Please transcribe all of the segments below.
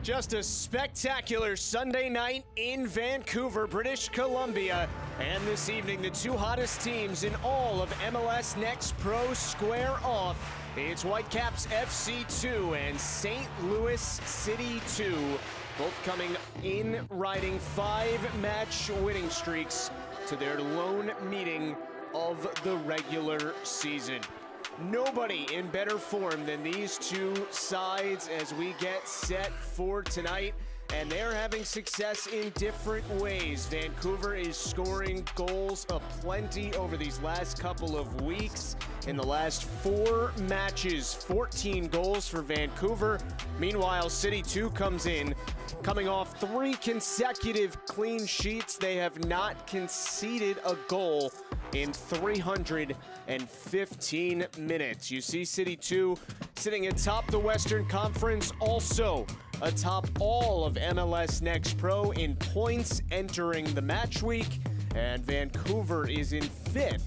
Just a spectacular Sunday night in Vancouver, British Columbia. And this evening, the two hottest teams in all of MLS Next Pro square off. It's Whitecaps FC2 and St. Louis City 2, both coming in riding 5-match winning streaks to their lone meeting of the regular season. Nobody in better form than these two sides as we get set for tonight, and they're having success in different ways. Vancouver is scoring goals aplenty over these last couple of weeks. In the last 4 matches, 14 goals for Vancouver. Meanwhile, City 2 comes in, coming off 3 consecutive clean sheets. They have not conceded a goal in 315 minutes. You see City 2 sitting atop the Western Conference, also atop all of MLS Next Pro in points entering the match week, and Vancouver is in 5th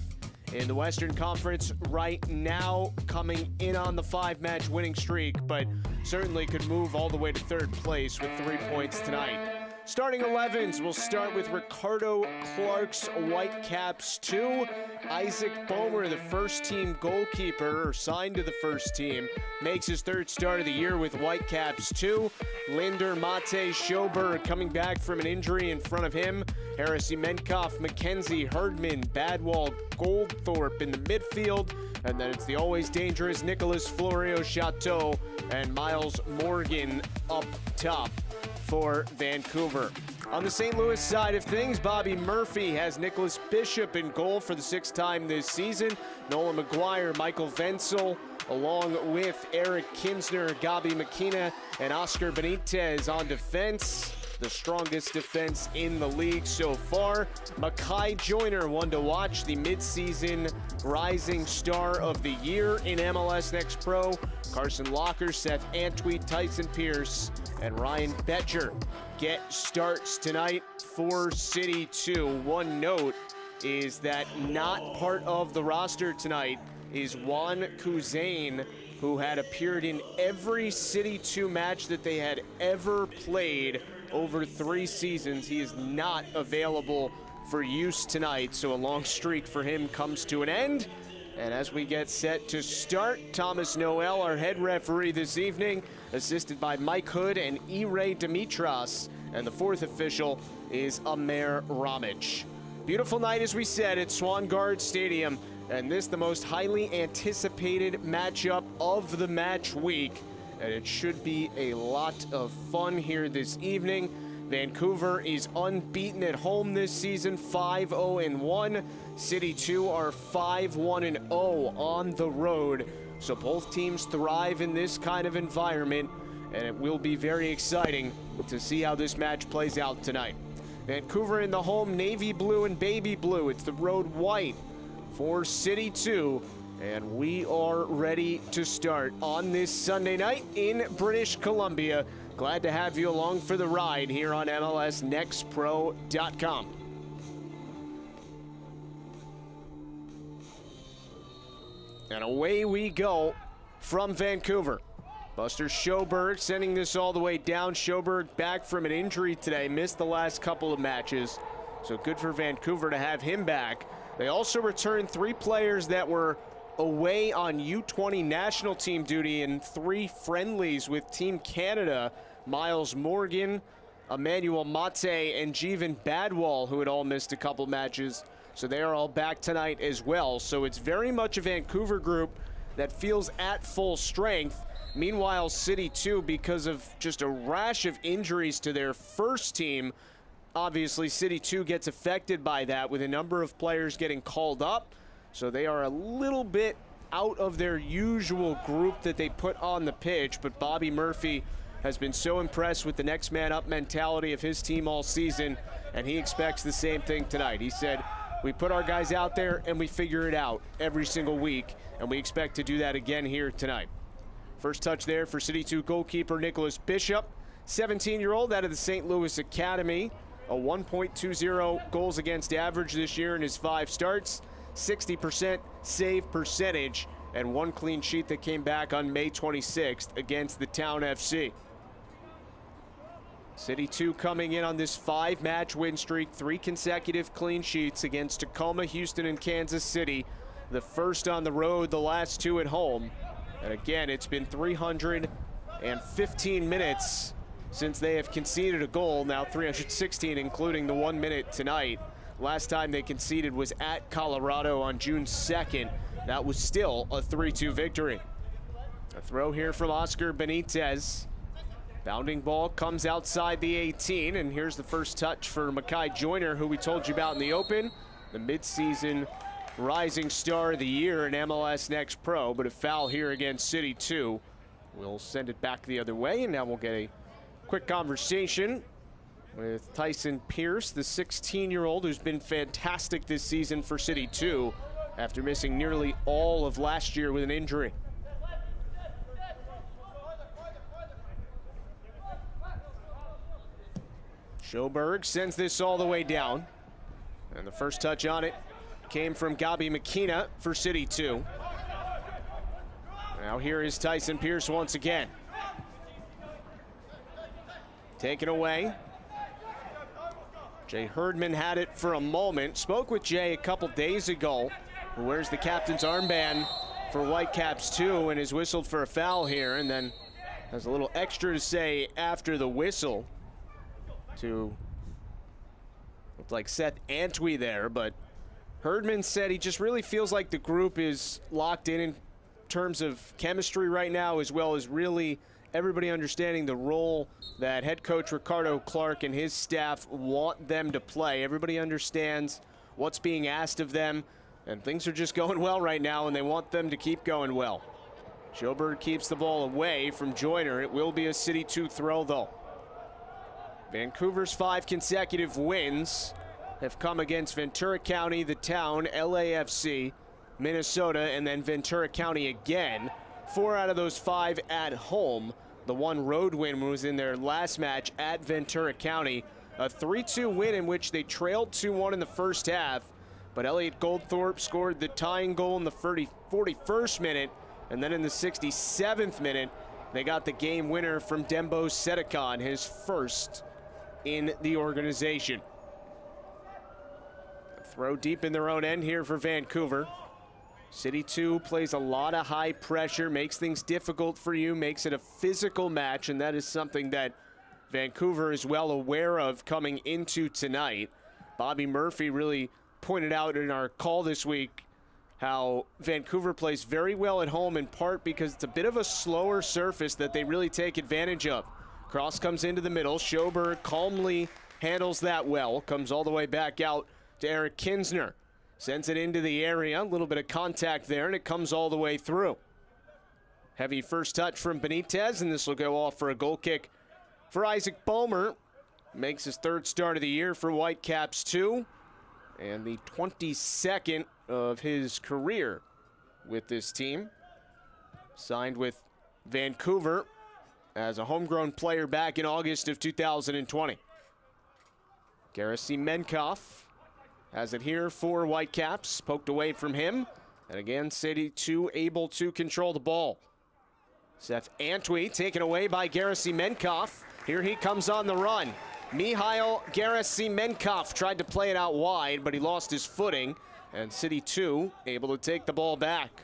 in the Western Conference right now, coming in on the 5-match winning streak, but certainly could move all the way to 3rd place with 3 points tonight. Starting 11s, we'll start with Ricardo Clark's Whitecaps 2. Isaac Boehmer, the first-team goalkeeper, or signed to the first team, makes his 3rd start of the year with Whitecaps 2. Linder Mate Schoberg coming back from an injury in front of him. Harrison Menkoff, McKenzie, Herdman, Badwall, Goldthorpe in the midfield. And then it's the always dangerous Nicholas Florio Chateau and Miles Morgan up top for Vancouver. On the St. Louis side of things, Bobby Murphy has Nicholas Bishop in goal for the 6th time this season. Nolan McGuire, Michael Wenzel, along with Eric Kinsner, Gabi Makina, and Oscar Benitez on defense. The strongest defense in the league so far. Makai Joyner, one to watch, the midseason rising star of the year in MLS Next Pro. Carson Locker, Seth Antwi, Tyson Pierce, and Ryan Betcher get starts tonight for City 2. One note is that not part of the roster tonight is Juan Kuzain, who had appeared in every City 2 match that they had ever played over 3 seasons. He is not available for use tonight, so a long streak for him comes to an end. And as we get set to start, Thomas Noel, our head referee this evening, assisted by Mike Hood and E-Ray Dimitras, and the 4th official is Amer Ramich. Beautiful night, as we said, at Swangard Stadium, and this the most highly anticipated matchup of the match week, and it should be a lot of fun here this evening. Vancouver is unbeaten at home this season, 5-0-1. City 2 are 5-1-0 on the road. So both teams thrive in this kind of environment, and it will be very exciting to see how this match plays out tonight. Vancouver in the home navy blue and baby blue. It's the road white for City 2. And we are ready to start on this Sunday night in British Columbia. Glad to have you along for the ride here on MLSNextPro.com. And away we go from Vancouver. Buster Schoberg sending this all the way down. Schoberg back from an injury today, missed the last couple of matches. So good for Vancouver to have him back. They also returned 3 players that were away on U20 national team duty in 3 friendlies with Team Canada. Miles Morgan, Emmanuel Mate, and Jeevan Badwall, who had all missed a couple matches. So they are all back tonight as well. So it's very much a Vancouver group that feels at full strength. Meanwhile, City 2, because of just a rash of injuries to their first team, obviously City 2 gets affected by that with a number of players getting called up. So they are a little bit out of their usual group that they put on the pitch, but Bobby Murphy has been so impressed with the next man up mentality of his team all season, and he expects the same thing tonight. He said, we put our guys out there and we figure it out every single week, and we expect to do that again here tonight. First touch there for City 2 goalkeeper Nicholas Bishop, 17-year-old out of the St. Louis Academy, a 1.20 goals against average this year in his 5 starts. 60% save percentage, and 1 clean sheet that came back on May 26th against the Town FC. City 2 coming in on this 5-match win streak, 3 consecutive clean sheets against Tacoma, Houston, and Kansas City. The first on the road, the last 2 at home. And again, it's been 315 minutes since they have conceded a goal, now 316 including the 1 minute tonight. Last time they conceded was at Colorado on June 2nd. That was still a 3-2 victory. A throw here from Oscar Benitez. Bounding ball comes outside the 18, and here's the first touch for Makai Joyner, who we told you about in the open. The midseason rising star of the year in MLS Next Pro, but a foul here against City 2. We'll send it back the other way, and now we'll get a quick conversation with Tyson Pierce, the 16-year-old who's been fantastic this season for City 2 after missing nearly all of last year with an injury. Sjoberg sends this all the way down. And the first touch on it came from Gabi Makina for City 2. Now here is Tyson Pierce once again. Taken away. Jay Herdman had it for a moment. Spoke with Jay a couple days ago. Who wears the captain's armband for Whitecaps 2 and is whistled for a foul here, and then has a little extra to say after the whistle to look like Seth Antwi there, but Herdman said he just really feels like the group is locked in terms of chemistry right now, as well as really everybody understanding the role that head coach Ricardo Clark and his staff want them to play. Everybody understands what's being asked of them, and things are just going well right now, and they want them to keep going well. Sjoberg keeps the ball away from Joyner. It will be a City 2 throw, though. Vancouver's 5 consecutive wins have come against Ventura County, the Town, LAFC, Minnesota, and then Ventura County again. 4 out of those 5 at home. The 1 road win was in their last match at Ventura County. A 3-2 win in which they trailed 2-1 in the first half, but Elliot Goldthorpe scored the tying goal in the 41st minute, and then in the 67th minute, they got the game winner from Dembo Setikon, his first in the organization. A throw deep in their own end here for Vancouver. City 2 plays a lot of high pressure, makes things difficult for you, makes it a physical match, and that is something that Vancouver is well aware of coming into tonight. Bobby Murphy really pointed out in our call this week how Vancouver plays very well at home, in part because it's a bit of a slower surface that they really take advantage of. Cross comes into the middle. Sjoberg calmly handles that well. Comes all the way back out to Eric Kinsner. Sends it into the area. A little bit of contact there, and it comes all the way through. Heavy first touch from Benitez, and this will go off for a goal kick for Isaac Bomer. Makes his 3rd start of the year for Whitecaps 2, and the 22nd of his career with this team. Signed with Vancouver as a homegrown player back in August of 2020. Garrison Menkoff has it here for Whitecaps. Poked away from him. And again, City 2 able to control the ball. Seth Antwi taken away by Garrison Menkoff. Here he comes on the run. Mihail Garrison Menkoff tried to play it out wide, but he lost his footing. And City 2 able to take the ball back.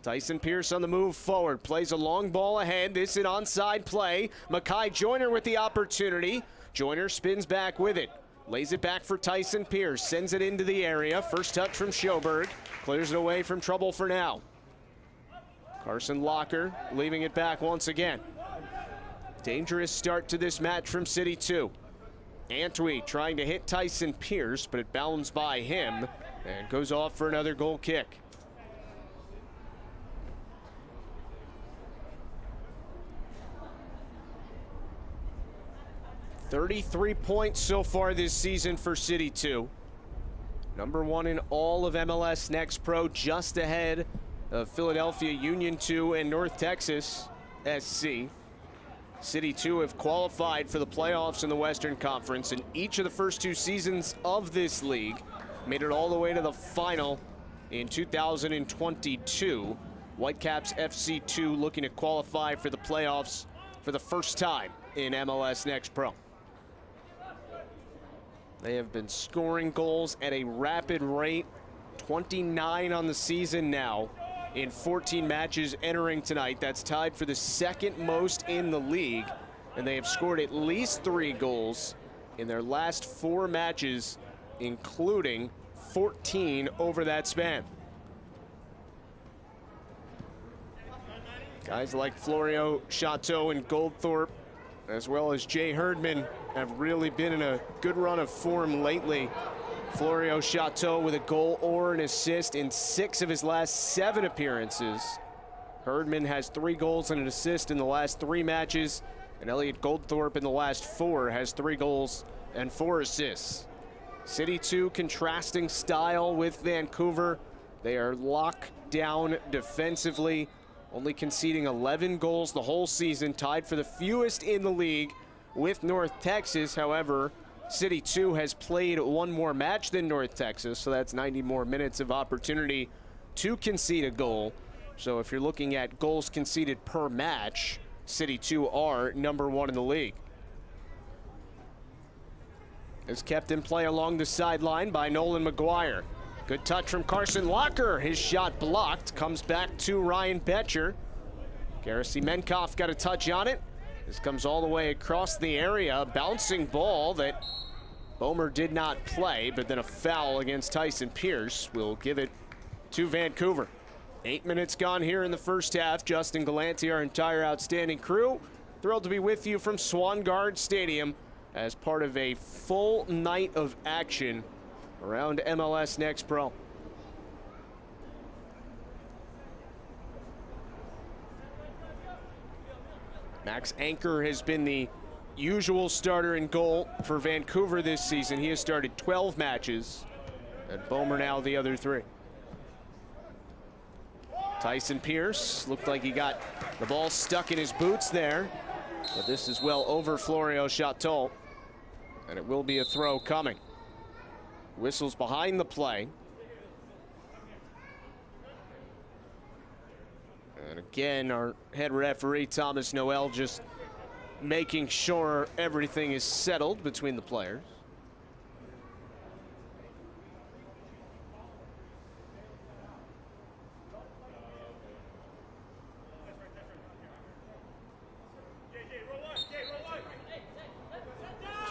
Tyson Pierce on the move forward, plays a long ball ahead. This is an onside play. Makai Joyner with the opportunity. Joyner spins back with it. Lays it back for Tyson Pierce, sends it into the area. First touch from Sjoberg, clears it away from trouble for now. Carson Locker leaving it back once again. Dangerous start to this match from City 2. Antwi trying to hit Tyson Pierce, but it bounced by him and goes off for another goal kick. $33 points so far this season for City 2. Number 1 in all of MLS Next Pro, just ahead of Philadelphia Union 2 and North Texas SC. City 2 have qualified for the playoffs in the Western Conference in each of the first 2 seasons of this league. Made it all the way to the final in 2022. Whitecaps FC2 looking to qualify for the playoffs for the first time in MLS Next Pro. They have been scoring goals at a rapid rate, 29 on the season now in 14 matches entering tonight. That's tied for the second most in the league, and they have scored at least 3 goals in their last 4 matches, including 14 over that span. Guys like Florio Chateau and Goldthorpe, as well as Jay Herdman, have really been in a good run of form lately. Florio Chateau with a goal or an assist in 6 of his last 7 appearances. Herdman has 3 goals and an assist in the last 3 matches, and Elliot Goldthorpe in the last 4 has 3 goals and 4 assists. City2 contrasting style with Vancouver. They are locked down defensively, only conceding 11 goals the whole season, tied for the fewest in the league with North Texas. However, City2 has played 1 more match than North Texas, so that's 90 more minutes of opportunity to concede a goal. So if you're looking at goals conceded per match, City2 are number 1 in the league. Is kept in play along the sideline by Nolan McGuire. Good touch from Carson Locker. His shot blocked. Comes back to Ryan Betcher. Garrison Menkoff got a touch on it. This comes all the way across the area. Bouncing ball that Bomer did not play, but then a foul against Tyson Pierce will give it to Vancouver. 8 minutes gone here in the first half. Justin Galante, our entire outstanding crew, thrilled to be with you from Swangard Stadium as part of a full night of action around MLS Next Pro. Max Anchor has been the usual starter in goal for Vancouver this season. He has started 12 matches, and Bomer now the other 3. Tyson Pierce looked like he got the ball stuck in his boots there, but this is well over Florio Chateau, and it will be a throw coming. Whistles behind the play. And again, our head referee, Thomas Noel, just making sure everything is settled between the players.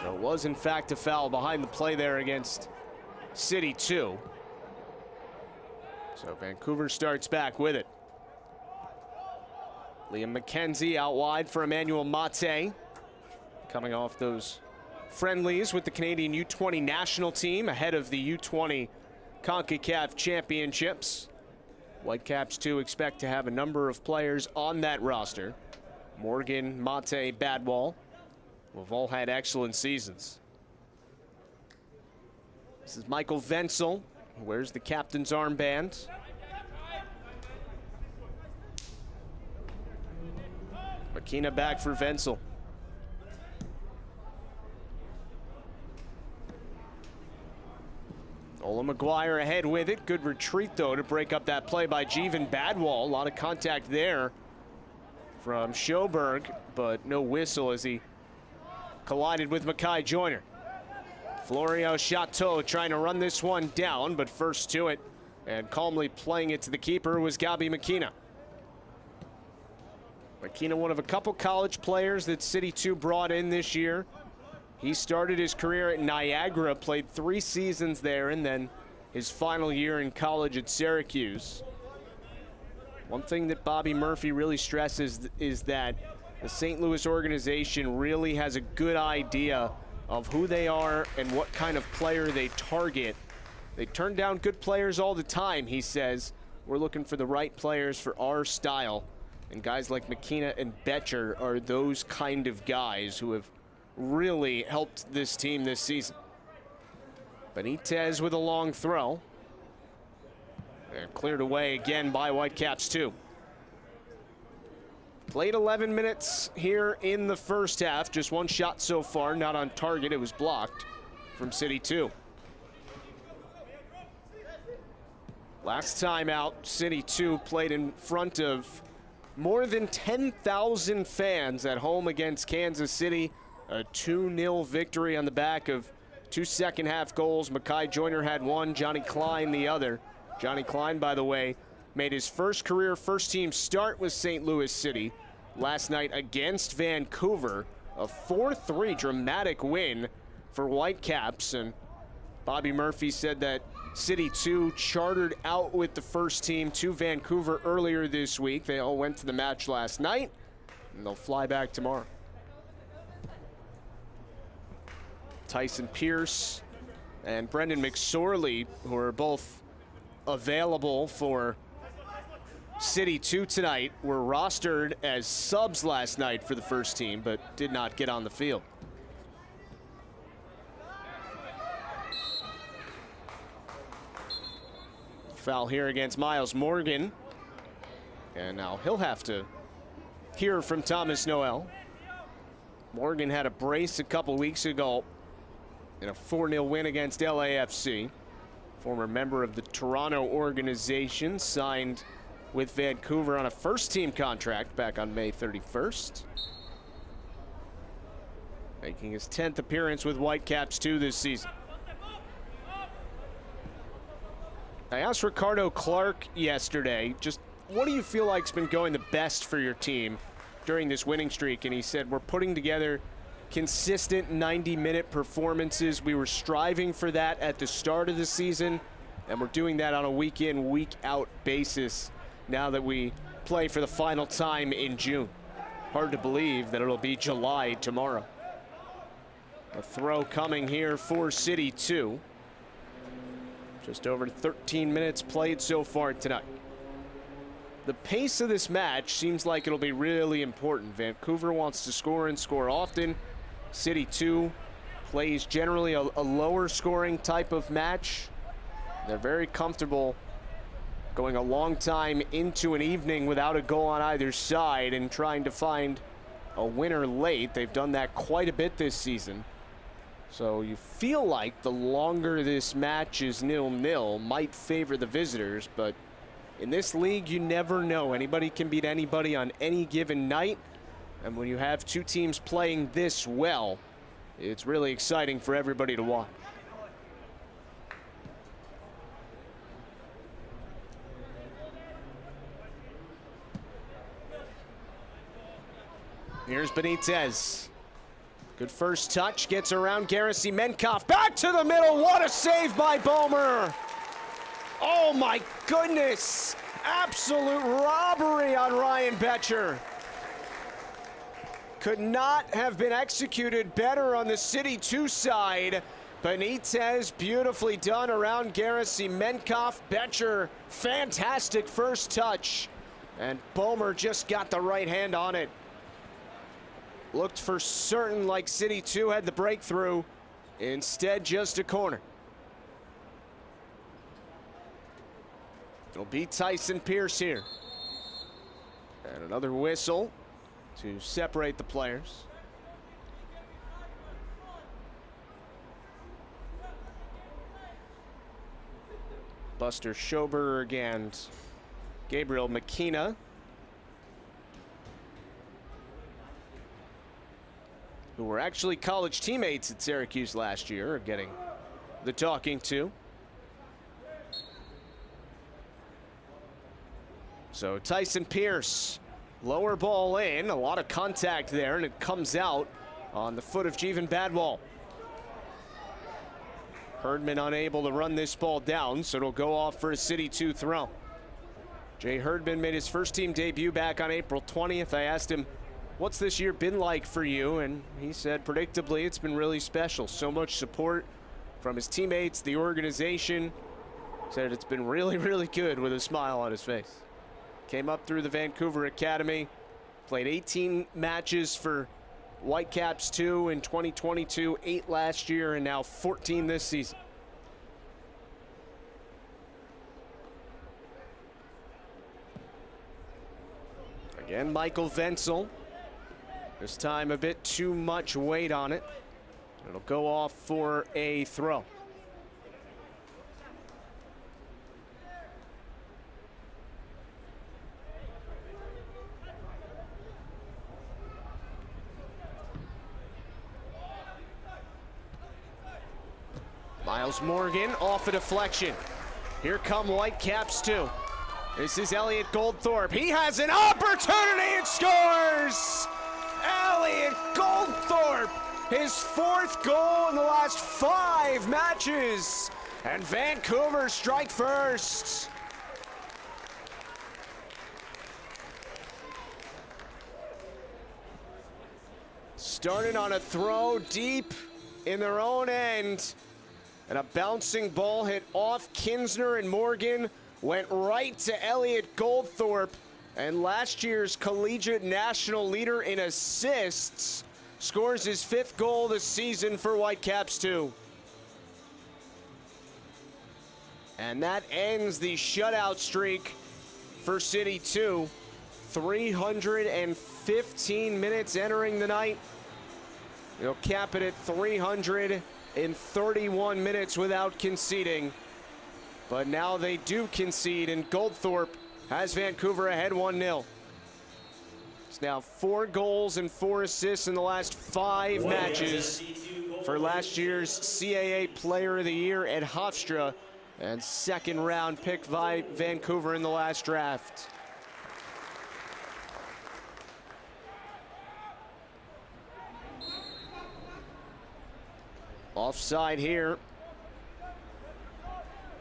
So it was, in fact, a foul behind the play there against City2. So Vancouver starts back with it. Liam McKenzie out wide for Emmanuel Mate, coming off those friendlies with the Canadian U20 national team ahead of the U20 CONCACAF championships. Whitecaps too expect to have a number of players on that roster. Morgan, Mate, Badwall, who have all had excellent seasons. This is Michael Wenzel, who wears the captain's armband. Makina back for Wenzel. Ola McGuire ahead with it. Good retreat, though, to break up that play by Jeevan Badwall. A lot of contact there from Schoberg, but no whistle as he collided with Mackay Joyner. Florio Chateau trying to run this one down, but first to it and calmly playing it to the keeper was Gabi Makina. Makina, one of a couple college players that City2 brought in this year. He started his career at Niagara, played 3 seasons there, and then his final year in college at Syracuse. One thing that Bobby Murphy really stresses is that the St. Louis organization really has a good idea of who they are and what kind of player they target. They turn down good players all the time, he says. We're looking for the right players for our style. And guys like Makina and Betcher are those kind of guys who have really helped this team this season. Benitez with a long throw. They're cleared away again by Whitecaps too. Played 11 minutes here in the first half. Just 1 shot so far, not on target. It was blocked from City2. Last time out, City2 played in front of more than 10,000 fans at home against Kansas City. A 2-0 victory on the back of 2 second-half goals. Mekhi Joyner had one, Johnny Klein the other. Johnny Klein, by the way, made his first career first-team start with St. Louis City last night against Vancouver. A 4-3 dramatic win for Whitecaps, and Bobby Murphy said that CITY2 chartered out with the first team to Vancouver earlier this week. They all went to the match last night, and they'll fly back tomorrow. Tyson Pierce and Brendan McSorley, who are both available for CITY2 tonight, were rostered as subs last night for the first team, but did not get on the field. Foul here against Miles Morgan. And now he'll have to hear from Thomas Noel. Morgan had a brace a couple weeks ago in a 4-0 win against LAFC. Former member of the Toronto organization, signed with Vancouver on a first-team contract back on May 31st. Making his 10th appearance with Whitecaps 2 this season. I asked Ricardo Clark yesterday, just what do you feel like's been going the best for your team during this winning streak? And he said, we're putting together consistent 90-minute performances. We were striving for that at the start of the season, and we're doing that on a week-in, week-out basis now that we play for the final time in June. Hard to believe that it'll be July tomorrow. A throw coming here for CITY2. Just over 13 minutes played so far tonight. The pace of this match seems like it'll be really important. Vancouver wants to score and score often. CITY2 plays generally a lower scoring type of match. They're very comfortable going a long time into an evening without a goal on either side and trying to find a winner late. They've done that quite a bit this season. So you feel like the longer this match is 0-0 might favor the visitors, but in this league, you never know. Anybody can beat anybody on any given night. And when you have two teams playing this well, it's really exciting for everybody to watch. Here's Benitez. Good first touch, gets around Garrison Menkoff. Back to the middle, what a save by Bomer. Oh my goodness, absolute robbery on Ryan Betcher. Could not have been executed better on the CITY2 side. Benitez, beautifully done around Garrison Menkoff. Betcher, fantastic first touch. And Bomer just got the right hand on it. Looked for certain like CITY2 had the breakthrough. Instead, just a corner. It'll be Tyson Pierce here. And another whistle to separate the players. Buster Schoberg and Gabriel McKenna, who were actually college teammates at Syracuse last year, are getting the talking to. So Tyson Pierce, lower ball in, a lot of contact there, and it comes out on the foot of Jeevan Badwal. Herdman unable to run this ball down, so it'll go off for a CITY2 throw. Jay Herdman made his first team debut back on April 20th. I asked him, what's this year been like for you? And he said, predictably, it's been really special. So much support from his teammates, the organization. Said it's been really, really good with a smile on his face. Came up through the Vancouver Academy, played 18 matches for Whitecaps 2 in 2022, 8 last year, and now 14 this season. Again, Michael Wenzel. This time a bit too much weight on it. It'll go off for a throw. Miles Morgan off a deflection. Here come Whitecaps too. This is Elliot Goldthorpe. He has an opportunity and scores! Elliot Goldthorpe, his 4th goal in the last 5 matches. And Vancouver strike first. Started on a throw deep in their own end. And a bouncing ball hit off Kinsner and Morgan. Went right to Elliot Goldthorpe. And last year's collegiate national leader in assists scores his 5th goal this season for Whitecaps 2. And that ends the shutout streak for CITY2. 315 minutes entering the night. They'll cap it at 331 minutes without conceding. But now they do concede, and Goldthorpe has Vancouver ahead 1-0. It's now 4 goals and 4 assists in the last 5 matches for last year's CAA Player of the Year at Hofstra, and 2nd round pick by Vancouver in the last draft. Offside here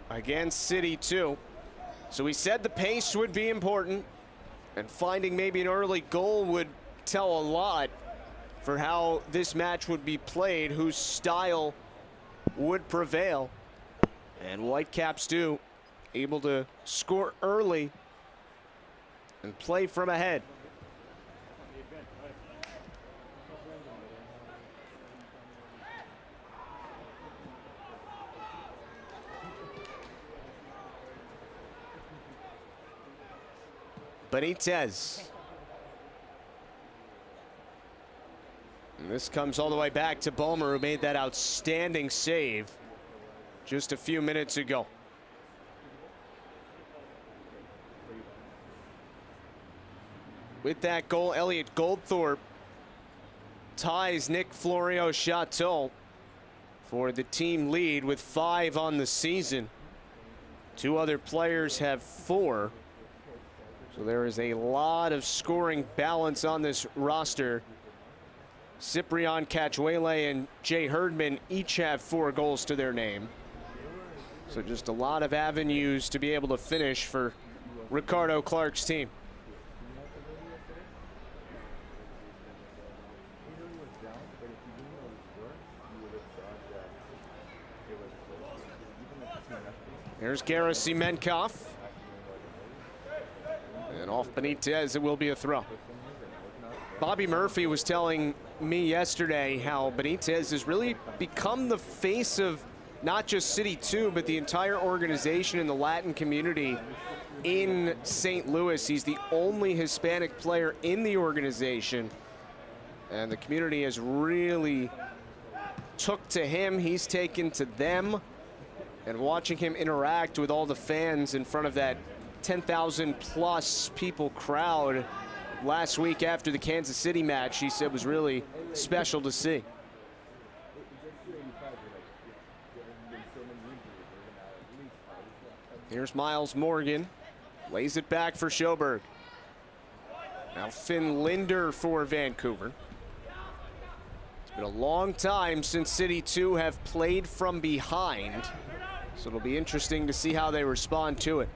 against CITY2. So we said the pace would be important, and finding maybe an early goal would tell a lot for how this match would be played, whose style would prevail. And Whitecaps do, able to score early and play from ahead. Benitez. And this comes all the way back to Bomer, who made that outstanding save just a few minutes ago. With that goal, Elliot Goldthorpe ties Nick Florio-Chateau for the team lead with 5 on the season. 2 other players have 4. So there is a lot of scoring balance on this roster. Cyprian Cachuele and Jay Herdman each have 4 goals to their name. So just a lot of avenues to be able to finish for Ricardo Clark's team. Here's Gerasimenkov. And off Benitez, it will be a throw. Bobby Murphy was telling me yesterday how Benitez has really become the face of not just CITY2, but the entire organization in the Latin community in St. Louis. He's the only Hispanic player in the organization, and the community has really took to him. He's taken to them, and watching him interact with all the fans in front of that 10,000 plus people crowd last week after the Kansas City match, he said was really special to see. Here's Miles Morgan, lays it back for Sjoberg. Now Finn Linder for Vancouver. It's been a long time since CITY2 have played from behind, so it'll be interesting to see how they respond to it.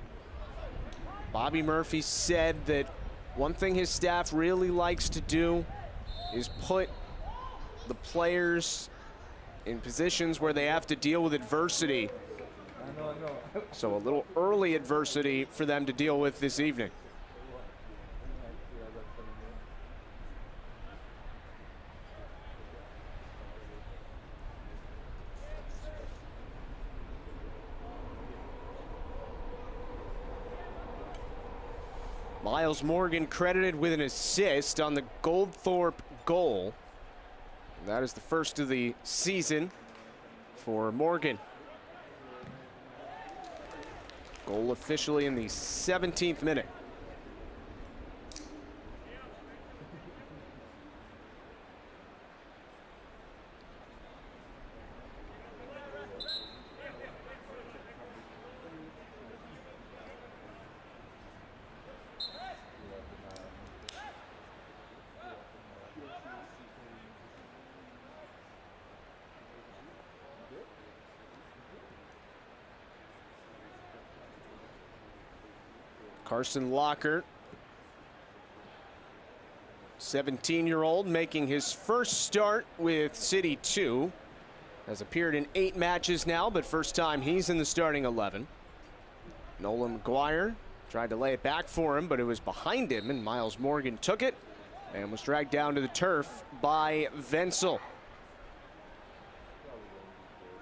Bobby Murphy said that one thing his staff really likes to do is put the players in positions where they have to deal with adversity. So a little early adversity for them to deal with this evening. Miles Morgan credited with an assist on the Goldthorpe goal. And that is the first of the season for Morgan. Goal officially in the 17th minute. Carson Locker, 17-year-old, making his first start with CITY2. Has appeared in 8 matches now, but first time he's in the starting 11. Nolan McGuire tried to lay it back for him, but it was behind him, and Miles Morgan took it and was dragged down to the turf by Wenzel.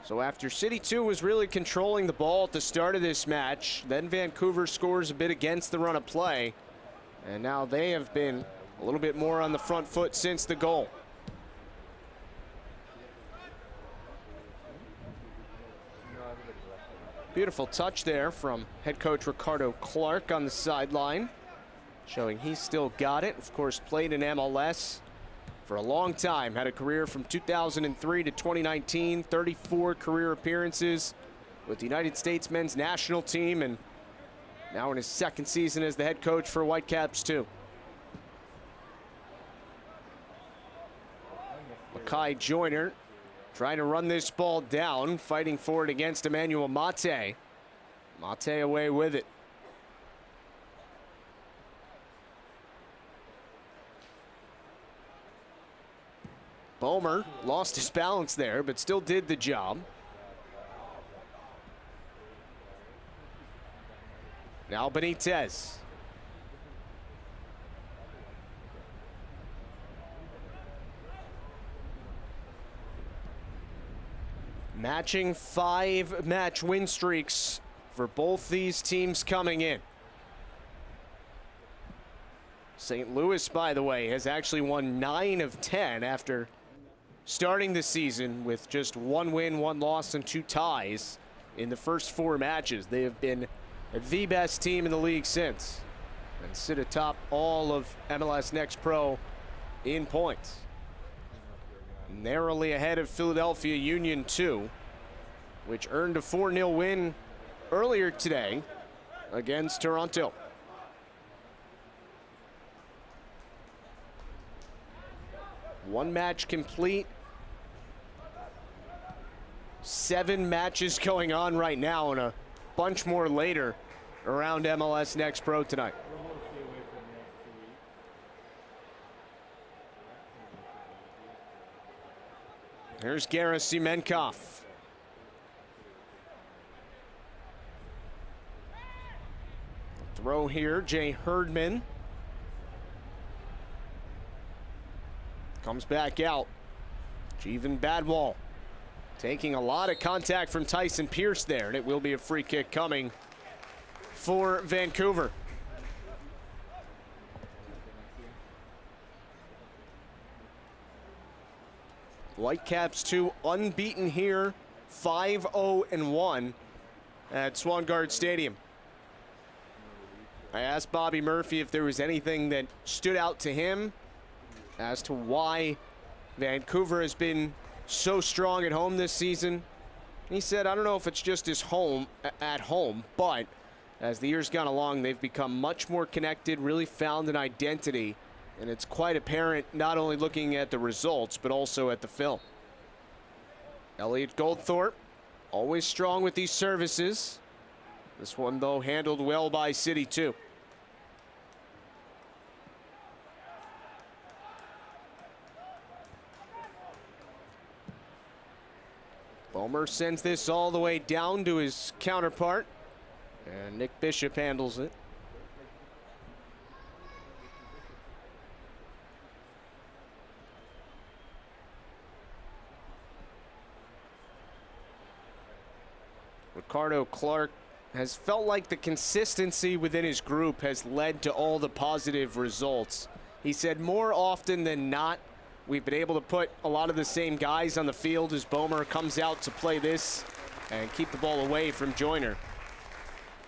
So after CITY2 was really controlling the ball at the start of this match, then Vancouver scores a bit against the run of play, and now they have been a little bit more on the front foot since the goal. Beautiful touch there from head coach Ricardo Clark on the sideline, showing he's still got it. Of course, played in MLS for a long time, had a career from 2003 to 2019, 34 career appearances with the United States men's national team, and now in his second season as the head coach for Whitecaps too. Makai Joyner trying to run this ball down, fighting for it against Emmanuel Mate. Mate away with it. Bomer lost his balance there, but still did the job. Now Benitez. Matching 5-match win streaks for both these teams coming in. St. Louis, by the way, has actually won 9 of 10 after starting the season with just 1 win, 1 loss, and 2 ties in the first 4 matches. They have been the best team in the league since, and sit atop all of MLS Next Pro in points. Narrowly ahead of Philadelphia Union 2, which earned a 4-0 win earlier today against Toronto. One match complete. 7 matches going on right now, and a bunch more later around MLS Next Pro tonight. Here's Gerasimenkov. Throw here, Jay Herdman. Comes back out. Jeevan Badwal taking a lot of contact from Tyson Pierce there, and it will be a free kick coming for Vancouver. Whitecaps 2 unbeaten here, 5-0-1 at Swangard Stadium. I asked Bobby Murphy if there was anything that stood out to him as to why Vancouver has been so strong at home this season. He said, I don't know if it's just his home at home, but as the years gone along, they've become much more connected, really found an identity, and it's quite apparent not only looking at the results, but also at the film. Elliot Goldthorpe, always strong with these services. This one, though, handled well by CITY2. Bomer sends this all the way down to his counterpart, and Nick Bishop handles it. Ricardo Clark has felt like the consistency within his group has led to all the positive results. He said more often than not, we've been able to put a lot of the same guys on the field as Bomer comes out to play this and keep the ball away from Joyner.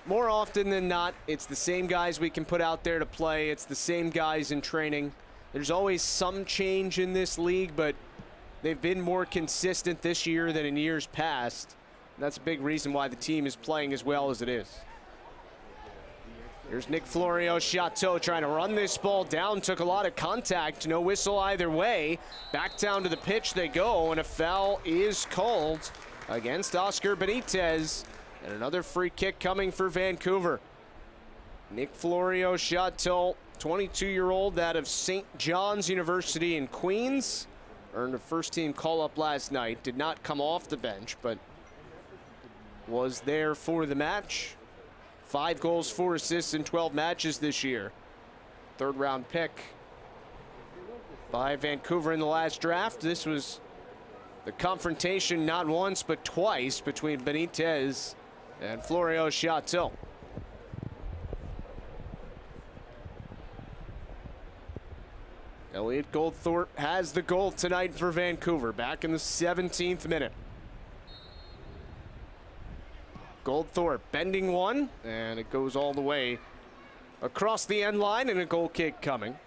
More often than not, it's the same guys we can put out there to play. It's the same guys in training. There's always some change in this league, but they've been more consistent this year than in years past. That's a big reason why the team is playing as well as it is. Here's Nick Florio Chateau trying to run this ball down. Took a lot of contact. No whistle either way. Back down to the pitch they go, and a foul is called against Oscar Benitez. And another free kick coming for Vancouver. Nick Florio Chateau, 22-year-old out of St. John's University in Queens. Earned a first-team call-up last night. Did not come off the bench, but was there for the match. 5 goals, 4 assists in 12 matches this year. Third-round pick by Vancouver in the last draft. This was the confrontation not once but twice between Benitez and Florio Chateau. Elliot Goldthorpe has the goal tonight for Vancouver, back in the 17th minute. Goldthorpe bending one, and it goes all the way across the end line, and a goal kick coming.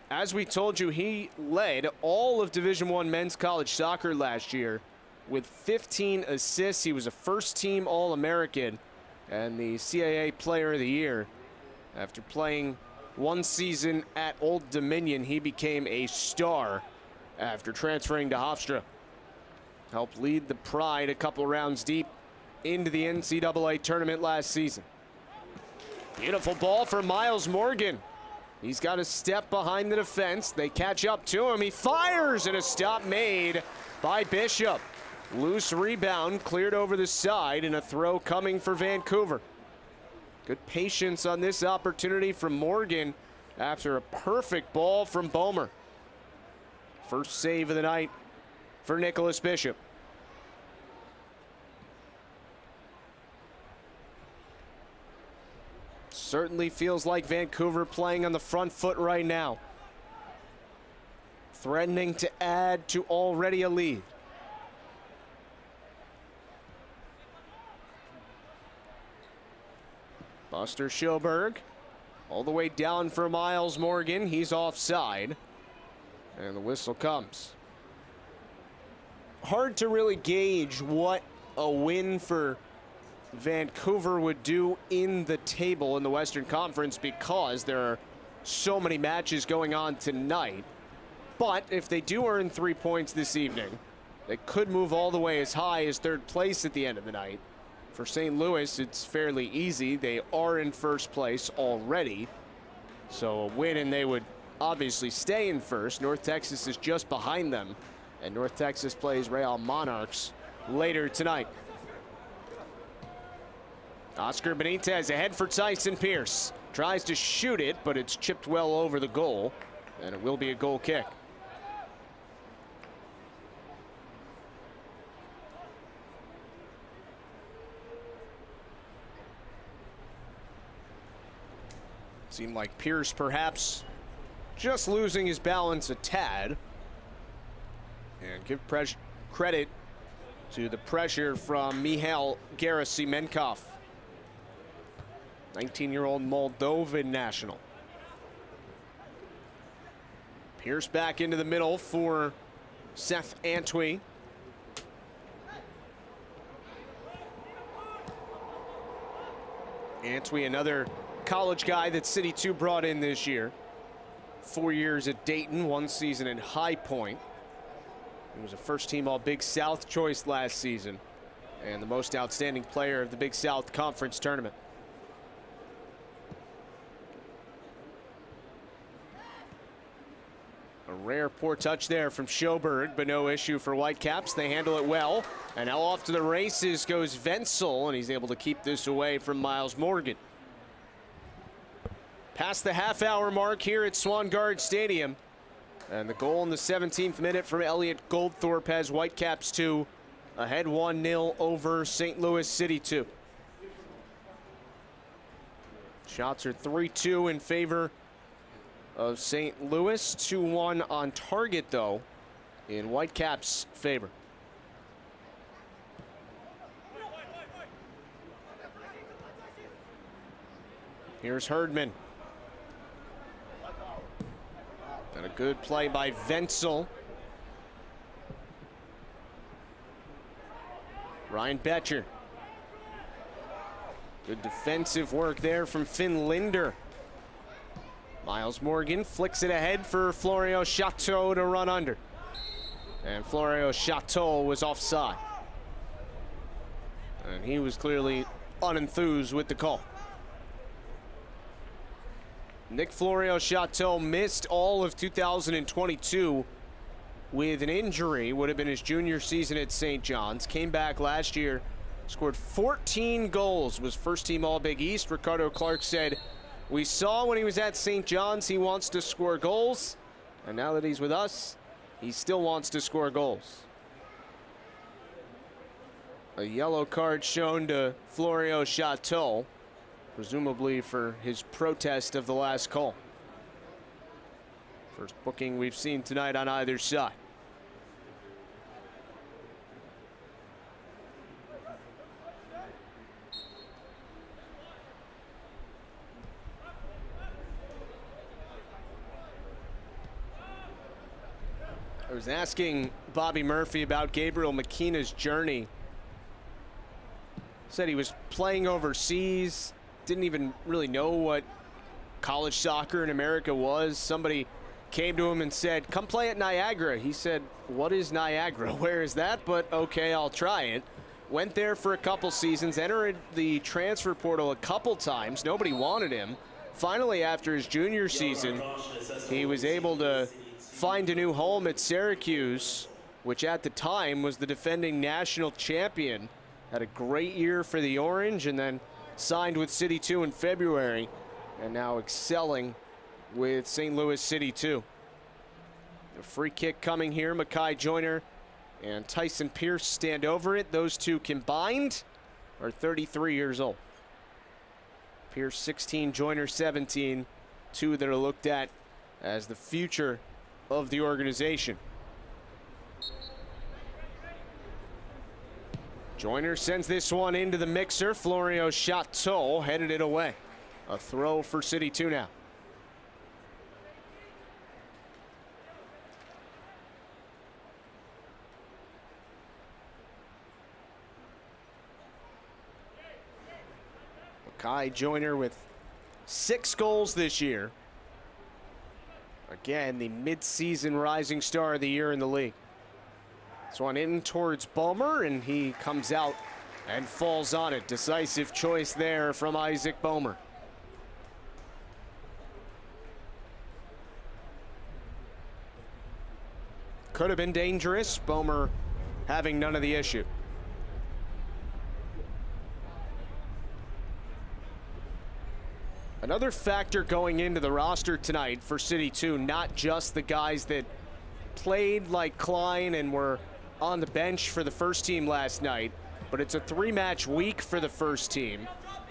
As we told you, he led all of Division I men's college soccer last year with 15 assists. He was a first-team All-American and the CAA Player of the Year. After playing one season at Old Dominion, he became a star after transferring to Hofstra. Helped lead the Pride a couple rounds deep into the NCAA tournament last season. Beautiful ball for Miles Morgan. He's got a step behind the defense. They catch up to him. He fires, and a stop made by Bishop. Loose rebound cleared over the side, and a throw coming for Vancouver. Good patience on this opportunity from Morgan after a perfect ball from Bomer. First save of the night for Nicholas Bishop. Certainly feels like Vancouver playing on the front foot right now. Threatening to add to already a lead. Buster Schoberg all the way down for Miles Morgan. He's offside, and the whistle comes. Hard to really gauge what a win for Vancouver would do in the table in the Western Conference because there are so many matches going on tonight. But if they do earn 3 points this evening, they could move all the way as high as third place at the end of the night. For St. Louis, it's fairly easy. They are in first place already. So a win and they would obviously stay in first. North Texas is just behind them, and North Texas plays Real Monarchs later tonight. Oscar Benitez ahead for Tyson Pierce. Tries to shoot it, but it's chipped well over the goal, and it will be a goal kick. Seemed like Pierce perhaps just losing his balance a tad. And give credit to the pressure from Mihail Gerasimenkov, 19-year-old Moldovan national. Pierce back into the middle for Seth Antwi. Antwi, another college guy that CITY2 brought in this year. 4 years at Dayton, 1 season in High Point. He was a first-team All-Big South choice last season and the most outstanding player of the Big South Conference tournament. A rare poor touch there from Schoberg, but no issue for Whitecaps. They handle it well, and now off to the races goes Wenzel, and he's able to keep this away from Miles Morgan. Past the half-hour mark here at Swangard Stadium, and the goal in the 17th minute from Elliot Goldthorpe has Whitecaps 2 ahead 1-0 over St. Louis City 2. Shots are 3-2 in favor of St. Louis, 2-1 on target though in Whitecaps' favor. Here's Herdman. And a good play by Wenzel. Ryan Betcher. Good defensive work there from Finn Linder. Miles Morgan flicks it ahead for Florio Chateau to run under. And Florio Chateau was offside. And he was clearly unenthused with the call. Nick Florio-Chateau missed all of 2022 with an injury. Would have been his junior season at St. John's. Came back last year, scored 14 goals, was first team All-Big East. Ricardo Clark said, "We saw when he was at St. John's he wants to score goals, and now that he's with us, he still wants to score goals." A yellow card shown to Florio-Chateau, presumably for his protest of the last call. First booking we've seen tonight on either side. I was asking Bobby Murphy about Gabriel McKenna's journey. Said he was playing overseas, didn't even really know what college soccer in America was. Somebody came to him and said, "Come play at Niagara." He said, "What is Niagara? Where is that? But okay, I'll try it." Went there for a couple seasons, entered the transfer portal a couple times. Nobody wanted him. Finally, after his junior season, he was able to find a new home at Syracuse, which at the time was the defending national champion. Had a great year for the Orange and then signed with CITY2 in February, and now excelling with St. Louis CITY2. A free kick coming here. Mackay Joyner and Tyson Pierce stand over it. Those two combined are 33 years old. Pierce 16, Joyner 17. Two that are looked at as the future of the organization. Joyner sends this one into the mixer. Florio-Chateau headed it away. A throw for CITY2 now. Mackay Joyner with 6 goals this year. Again, the mid-season rising star of the year in the league. This one in towards Bomer, and he comes out and falls on it. Decisive choice there from Isaac Bomer. Could have been dangerous. Bomer having none of the issue. Another factor going into the roster tonight for CITY2, not just the guys that played like Klein and were on the bench for the first team last night, but it's a 3-match week for the first team.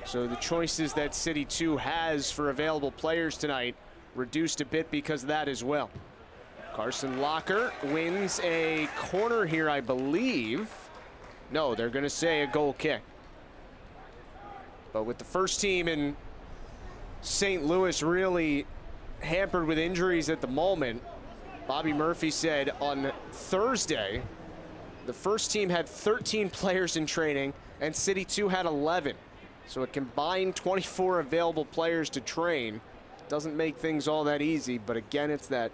So the choices that CITY2 has for available players tonight reduced a bit because of that as well. Carson Locker wins a corner here, I believe. No, they're going to say a goal kick. But with the first team in St. Louis really hampered with injuries at the moment, Bobby Murphy said on Thursday the first team had 13 players in training and CITY2 had 11. So a combined 24 available players to train. Doesn't make things all that easy, but again, it's that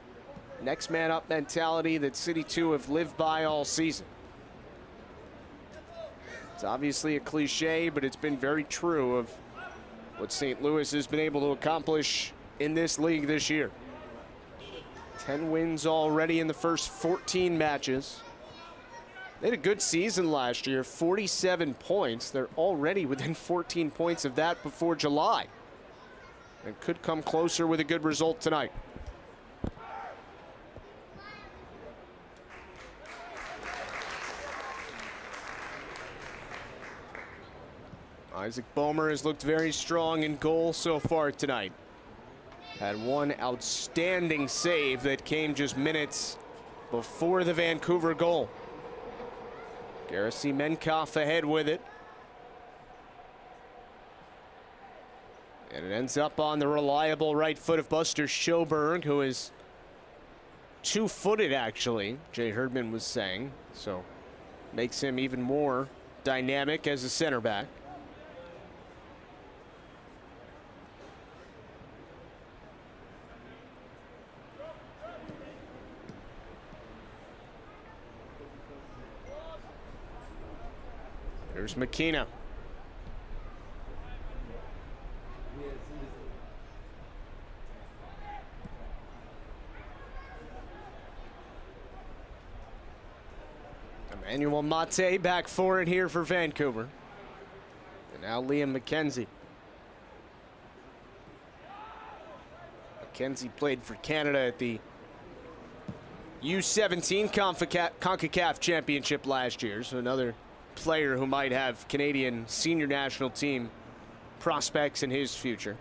next man up mentality that CITY2 have lived by all season. It's obviously a cliche, but it's been very true of what St. Louis has been able to accomplish in this league this year. 10 wins already in the first 14 matches. They had a good season last year, 47 points. They're already within 14 points of that before July, and could come closer with a good result tonight. Isaac Bomer has looked very strong in goal so far tonight. Had one outstanding save that came just minutes before the Vancouver goal. Garrison Menkoff ahead with it. And it ends up on the reliable right foot of Buster Schoberg, who is two-footed actually, Jay Herdman was saying. So makes him even more dynamic as a center back. There's McKenna. Emmanuel Mate back for it here for Vancouver. And now Liam McKenzie. McKenzie played for Canada at the U17 CONCACAF Championship last year, so another player who might have Canadian senior national team prospects in his future.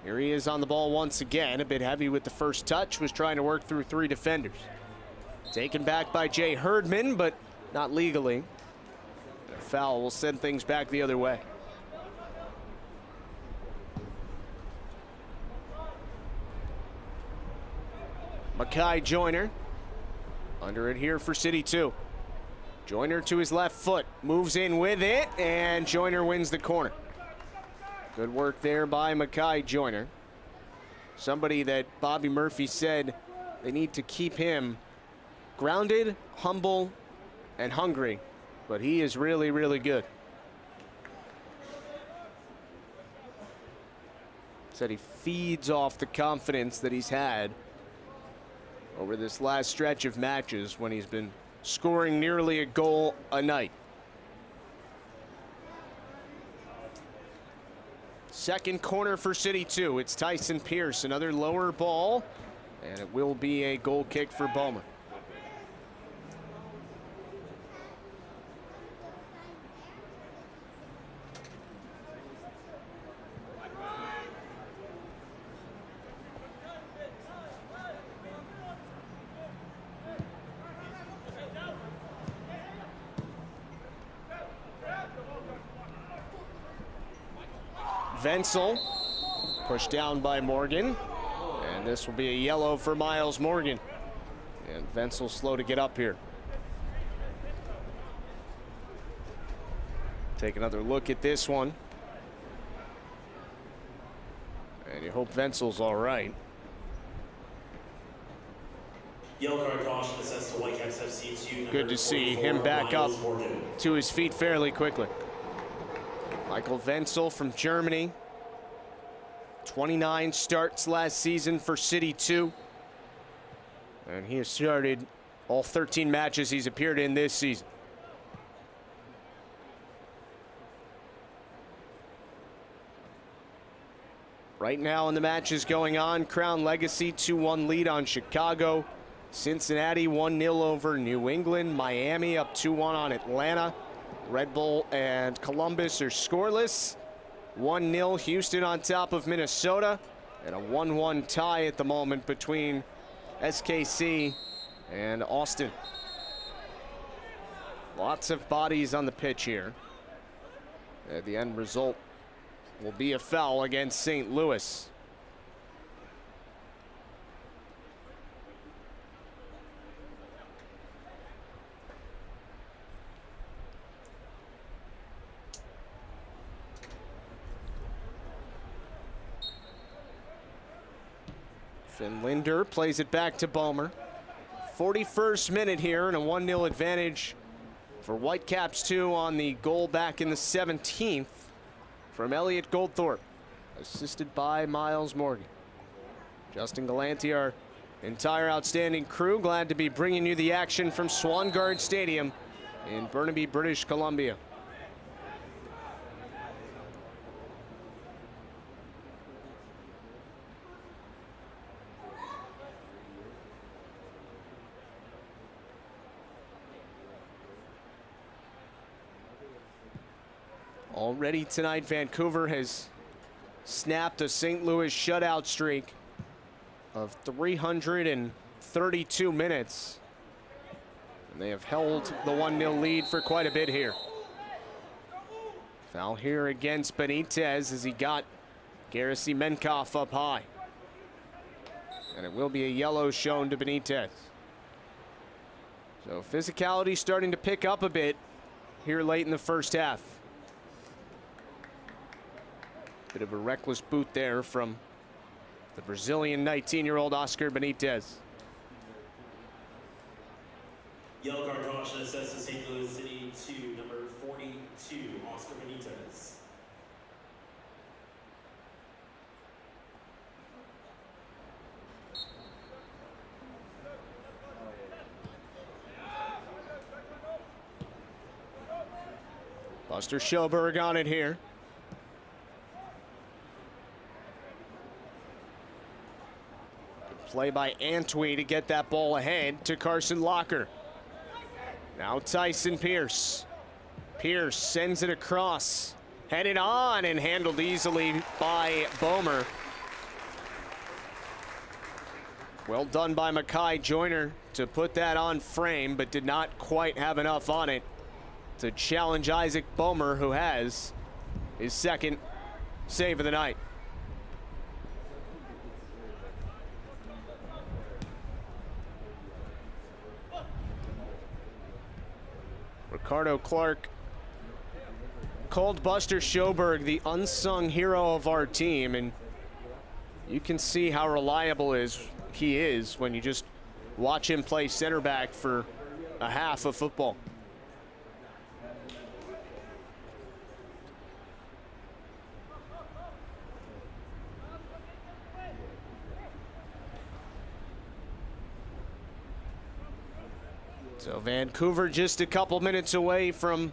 Here he is on the ball once again, a bit heavy with the first touch, was trying to work through 3 defenders. Taken back by Jay Herdman, but not legally. A foul will send things back the other way. Mackay Joyner under it here for CITY2. Joyner to his left foot, moves in with it, and Joyner wins the corner. Good work there by Mackay Joyner. Somebody that Bobby Murphy said they need to keep him grounded, humble, and hungry, but he is really, really good. Said he feeds off the confidence that he's had over this last stretch of matches when he's been scoring nearly a goal a night. Second corner for CITY2. It's Tyson Pierce, another lower ball, and it will be a goal kick for Bowman. Wenzel pushed down by Morgan, and this will be a yellow for Miles Morgan. And Wenzel slow to get up here. Take another look at this one. And you hope Wenzel's all right. Yellow card caution assessed to Whitecaps FC2. Good to see him back up to his feet fairly quickly. Michael Wenzel from Germany. 29 starts last season for CITY2. And he has started all 13 matches he's appeared in this season. Right now in the matches going on, Crown Legacy 2-1 lead on Chicago. Cincinnati 1-0 over New England. Miami up 2-1 on Atlanta. Red Bull and Columbus are scoreless. 1-0 Houston on top of Minnesota. And a 1-1 tie at the moment between SKC and Austin. Lots of bodies on the pitch here. The end result will be a foul against St. Louis. Finlander plays it back to Bomer. 41st minute here and a 1-0 advantage for Whitecaps 2 on the goal back in the 17th from Elliot Goldthorpe, assisted by Miles Morgan. Justin Galanti, our entire outstanding crew, glad to be bringing you the action from Swangard Stadium in Burnaby, British Columbia. Already tonight, Vancouver has snapped a St. Louis shutout streak of 332 minutes. And they have held the 1-0 lead for quite a bit here. Foul here against Benitez as he got Garrison Menkoff up high. And it will be a yellow shown to Benitez. So physicality starting to pick up a bit here late in the first half. Bit of a reckless boot there from the Brazilian 19-year-old Oscar Benitez. Yellow card caution assessed to St. Louis City 2, number 42, Oscar Benitez. Buster Schoberg on it here. Good play by Antwi to get that ball ahead to Carson Locker. Now Tyson Pierce. Pierce sends it across. Headed on and handled easily by Bomer. Well done by Mackay Joyner to put that on frame, but did not quite have enough on it to challenge Isaac Bomer, who has his second save of the night. Ricardo Clark called Buster Schoberg the unsung hero of our team, and you can see how reliable he is when you just watch him play center back for a half of football. So Vancouver just a couple minutes away from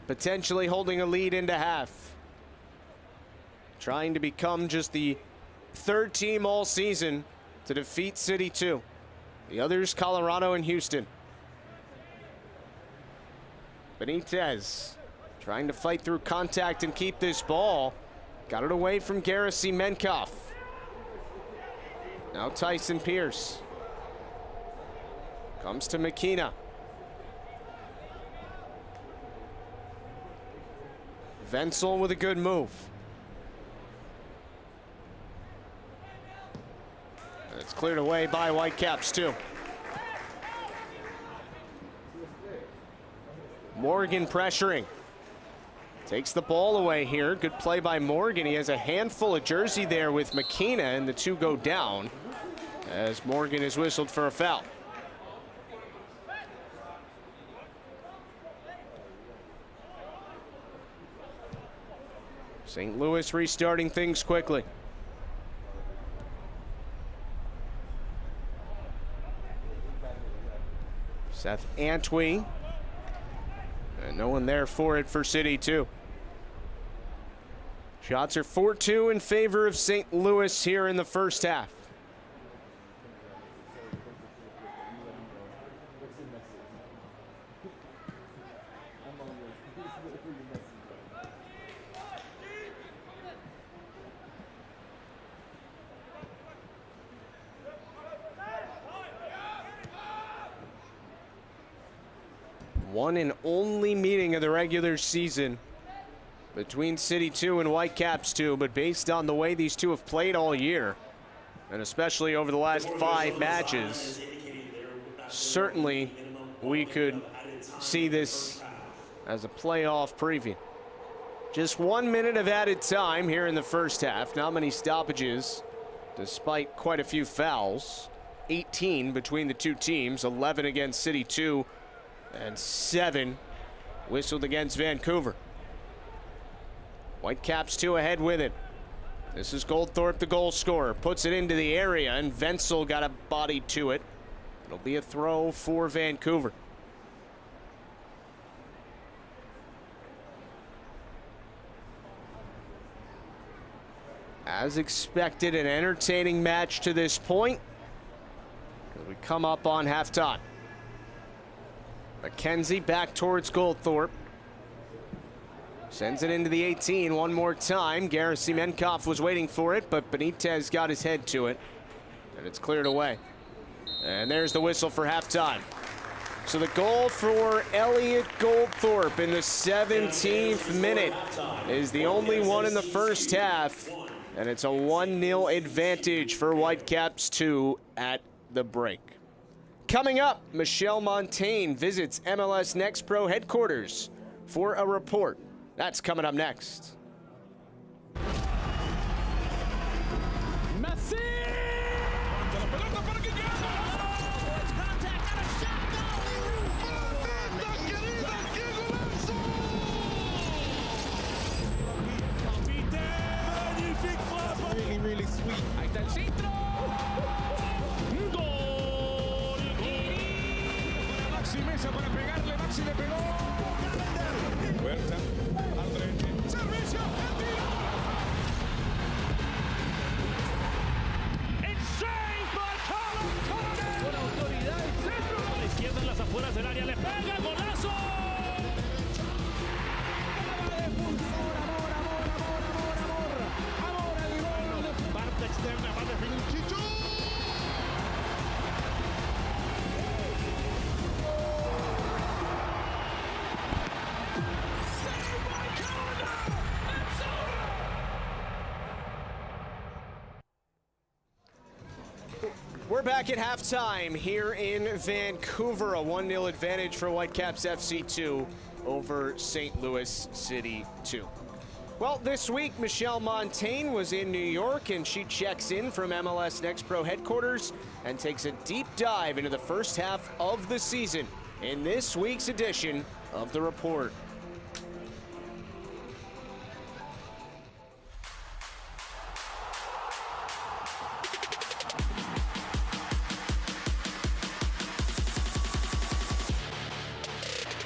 potentially holding a lead into half. Trying to become just the third team all season to defeat City 2. The others, Colorado and Houston. Benitez trying to fight through contact and keep this ball. Got it away from Garrison Menkoff. Now Tyson Pierce. Comes to McKenna. Wenzel with a good move. And it's cleared away by Whitecaps too. Morgan pressuring. Takes the ball away here. Good play by Morgan. He has a handful of jersey there with McKenna, and the two go down as Morgan is whistled for a foul. St. Louis restarting things quickly. Seth Antwi. And no one there for it for City 2. Shots are 4-2 in favor of St. Louis here in the first half. One and only meeting of the regular season between City 2 and Whitecaps 2, but based on the way these two have played all year, and especially over the last 5 matches, certainly we could see this as a playoff preview. Just 1 minute of added time here in the first half. Not many stoppages, despite quite a few fouls. 18 between the two teams, 11 against City 2, and 7 whistled against Vancouver. Whitecaps 2 ahead with it. This is Goldthorpe, the goal scorer. Puts it into the area, and Wenzel got a body to it. It'll be a throw for Vancouver. As expected, an entertaining match to this point. We come up on halftime. McKenzie back towards Goldthorpe. Sends it into the 18 one more time. Garrison Menkoff was waiting for it, but Benitez got his head to it, and it's cleared away. And there's the whistle for halftime. So the goal for Elliot Goldthorpe in the 17th minute is the only one in the first half, and it's a 1-0 advantage for Whitecaps 2 at the break. Coming up, Michelle Montaigne visits MLS Next Pro headquarters for a report. That's coming up next. Messi! Really, really sweet. Ahí está el centro. Gol. Maxi Mesa para pegarle. Messi le pegó. Huerta al frente. Servicio. El tiro. It's saved by Carlos Corner. Con autoridad el centro. A la izquierda en las afueras del área le pega. Golazo. Amor al gol. Parte externa va a definir Chichu. We're back at halftime here in Vancouver. A 1-0 advantage for Whitecaps FC2 over St. Louis City 2. Well, this week, Michelle Montaigne was in New York, and she checks in from MLS Next Pro headquarters and takes a deep dive into the first half of the season in this week's edition of The Report.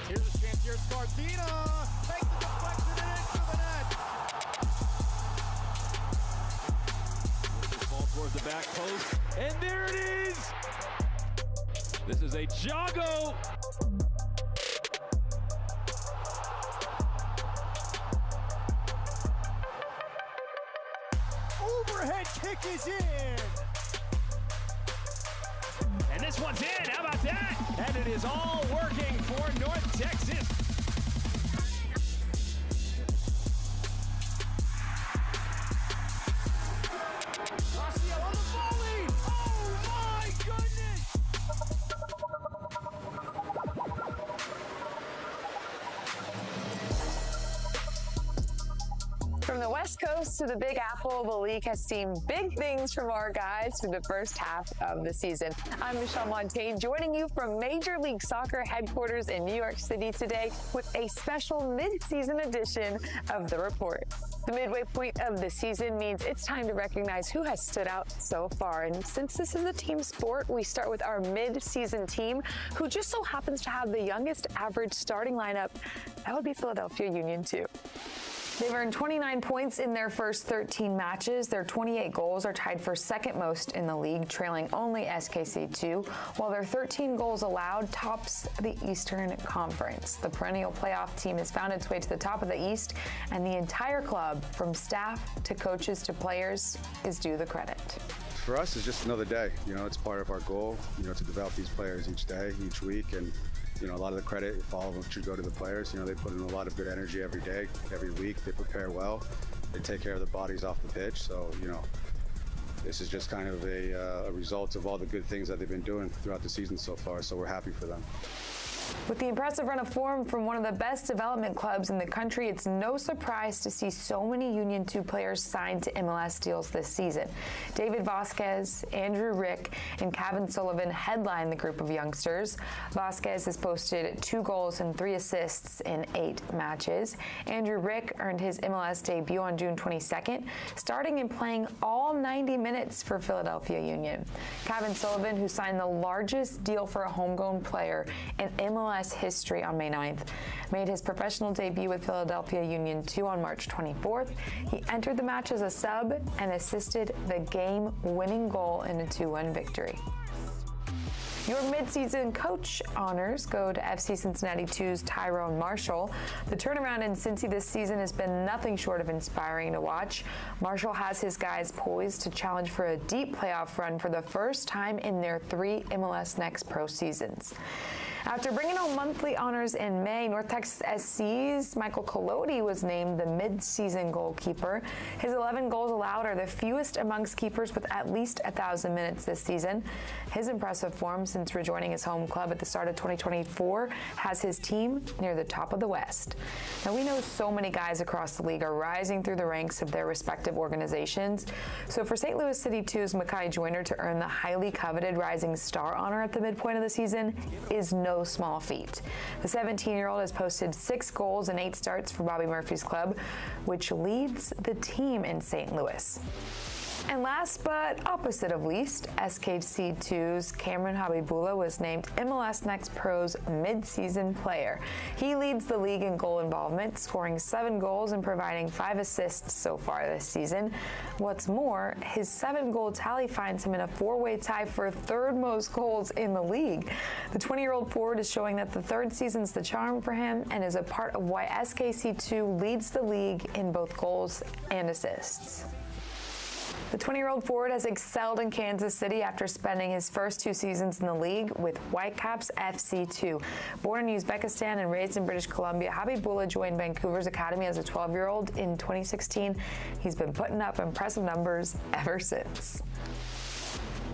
Here's a chance. Here's Martina. Makes the deflection and into the net. Ball towards the back post. And there it is. This is a Jago. Overhead kick is in. And this one's in. How about that? And it is all working for North Texas. Garcia on the volley. Oh my goodness. From the West Coast to the Big Apple, the league has seen big things from our guys through the first half of the season. I'm Michelle Montaigne, joining you from Major League Soccer headquarters in New York City today with a special mid-season edition of The Report. The midway point of the season means it's time to recognize who has stood out so far. And since this is a team sport, we start with our mid-season team, who just so happens to have the youngest average starting lineup. That would be Philadelphia Union 2. They've earned 29 points in their first 13 matches. Their 28 goals are tied for second most in the league, trailing only SKC2, while their 13 goals allowed tops the Eastern Conference. The perennial playoff team has found its way to the top of the East, and the entire club, from staff to coaches to players, is due the credit. For us, it's just another day. You know, it's part of our goal, you know, to develop these players each day, each week, and you know, a lot of the credit, if all of them should go to the players. You know, they put in a lot of good energy every day, every week. They prepare well. They take care of the bodies off the pitch. So, you know, this is just kind of a result of all the good things that they've been doing throughout the season so far. So we're happy for them. With the impressive run of form from one of the best development clubs in the country, it's no surprise to see so many Union 2 players signed to MLS deals this season. David Vasquez, Andrew Rick, and Kevin Sullivan headline the group of youngsters. Vasquez has posted 2 goals and 3 assists in 8 matches. Andrew Rick earned his MLS debut on June 22nd, starting and playing all 90 minutes for Philadelphia Union. Kevin Sullivan, who signed the largest deal for a homegrown player in MLS history on May 9th, made his professional debut with Philadelphia Union 2 on March 24th. He entered the match as a sub and assisted the game-winning goal in a 2-1 victory. Your midseason coach honors go to FC Cincinnati 2's Tyrone Marshall. The turnaround in Cincy this season has been nothing short of inspiring to watch. Marshall has his guys poised to challenge for a deep playoff run for the first time in their 3 MLS Next Pro seasons. After bringing home monthly honors in May, North Texas SC's Michael Collodi was named the mid-season goalkeeper. His 11 goals allowed are the fewest amongst keepers with at least 1,000 minutes this season. His impressive form since rejoining his home club at the start of 2024 has his team near the top of the West. Now, we know so many guys across the league are rising through the ranks of their respective organizations. So for St. Louis City 2's Makai Joyner to earn the highly coveted Rising Star honor at the midpoint of the season is no small feat. The 17-year-old has posted 6 goals and 8 starts for Bobby Murphy's club, which leads the team in St. Louis. And last but opposite of least, CITY's Cameron Habibullah was named MLS Next Pro's Midseason Player. He leads the league in goal involvement, scoring 7 goals and providing 5 assists so far this season. What's more, his 7-goal tally finds him in a 4-way tie for 3rd most goals in the league. The 20-year-old forward is showing that the 3rd season's the charm for him and is a part of why CITY2 leads the league in both goals and assists. The 20-year-old forward has excelled in Kansas City after spending his first 2 seasons in the league with Whitecaps FC2. Born in Uzbekistan and raised in British Columbia, Habibullah joined Vancouver's academy as a 12-year-old in 2016. He's been putting up impressive numbers ever since.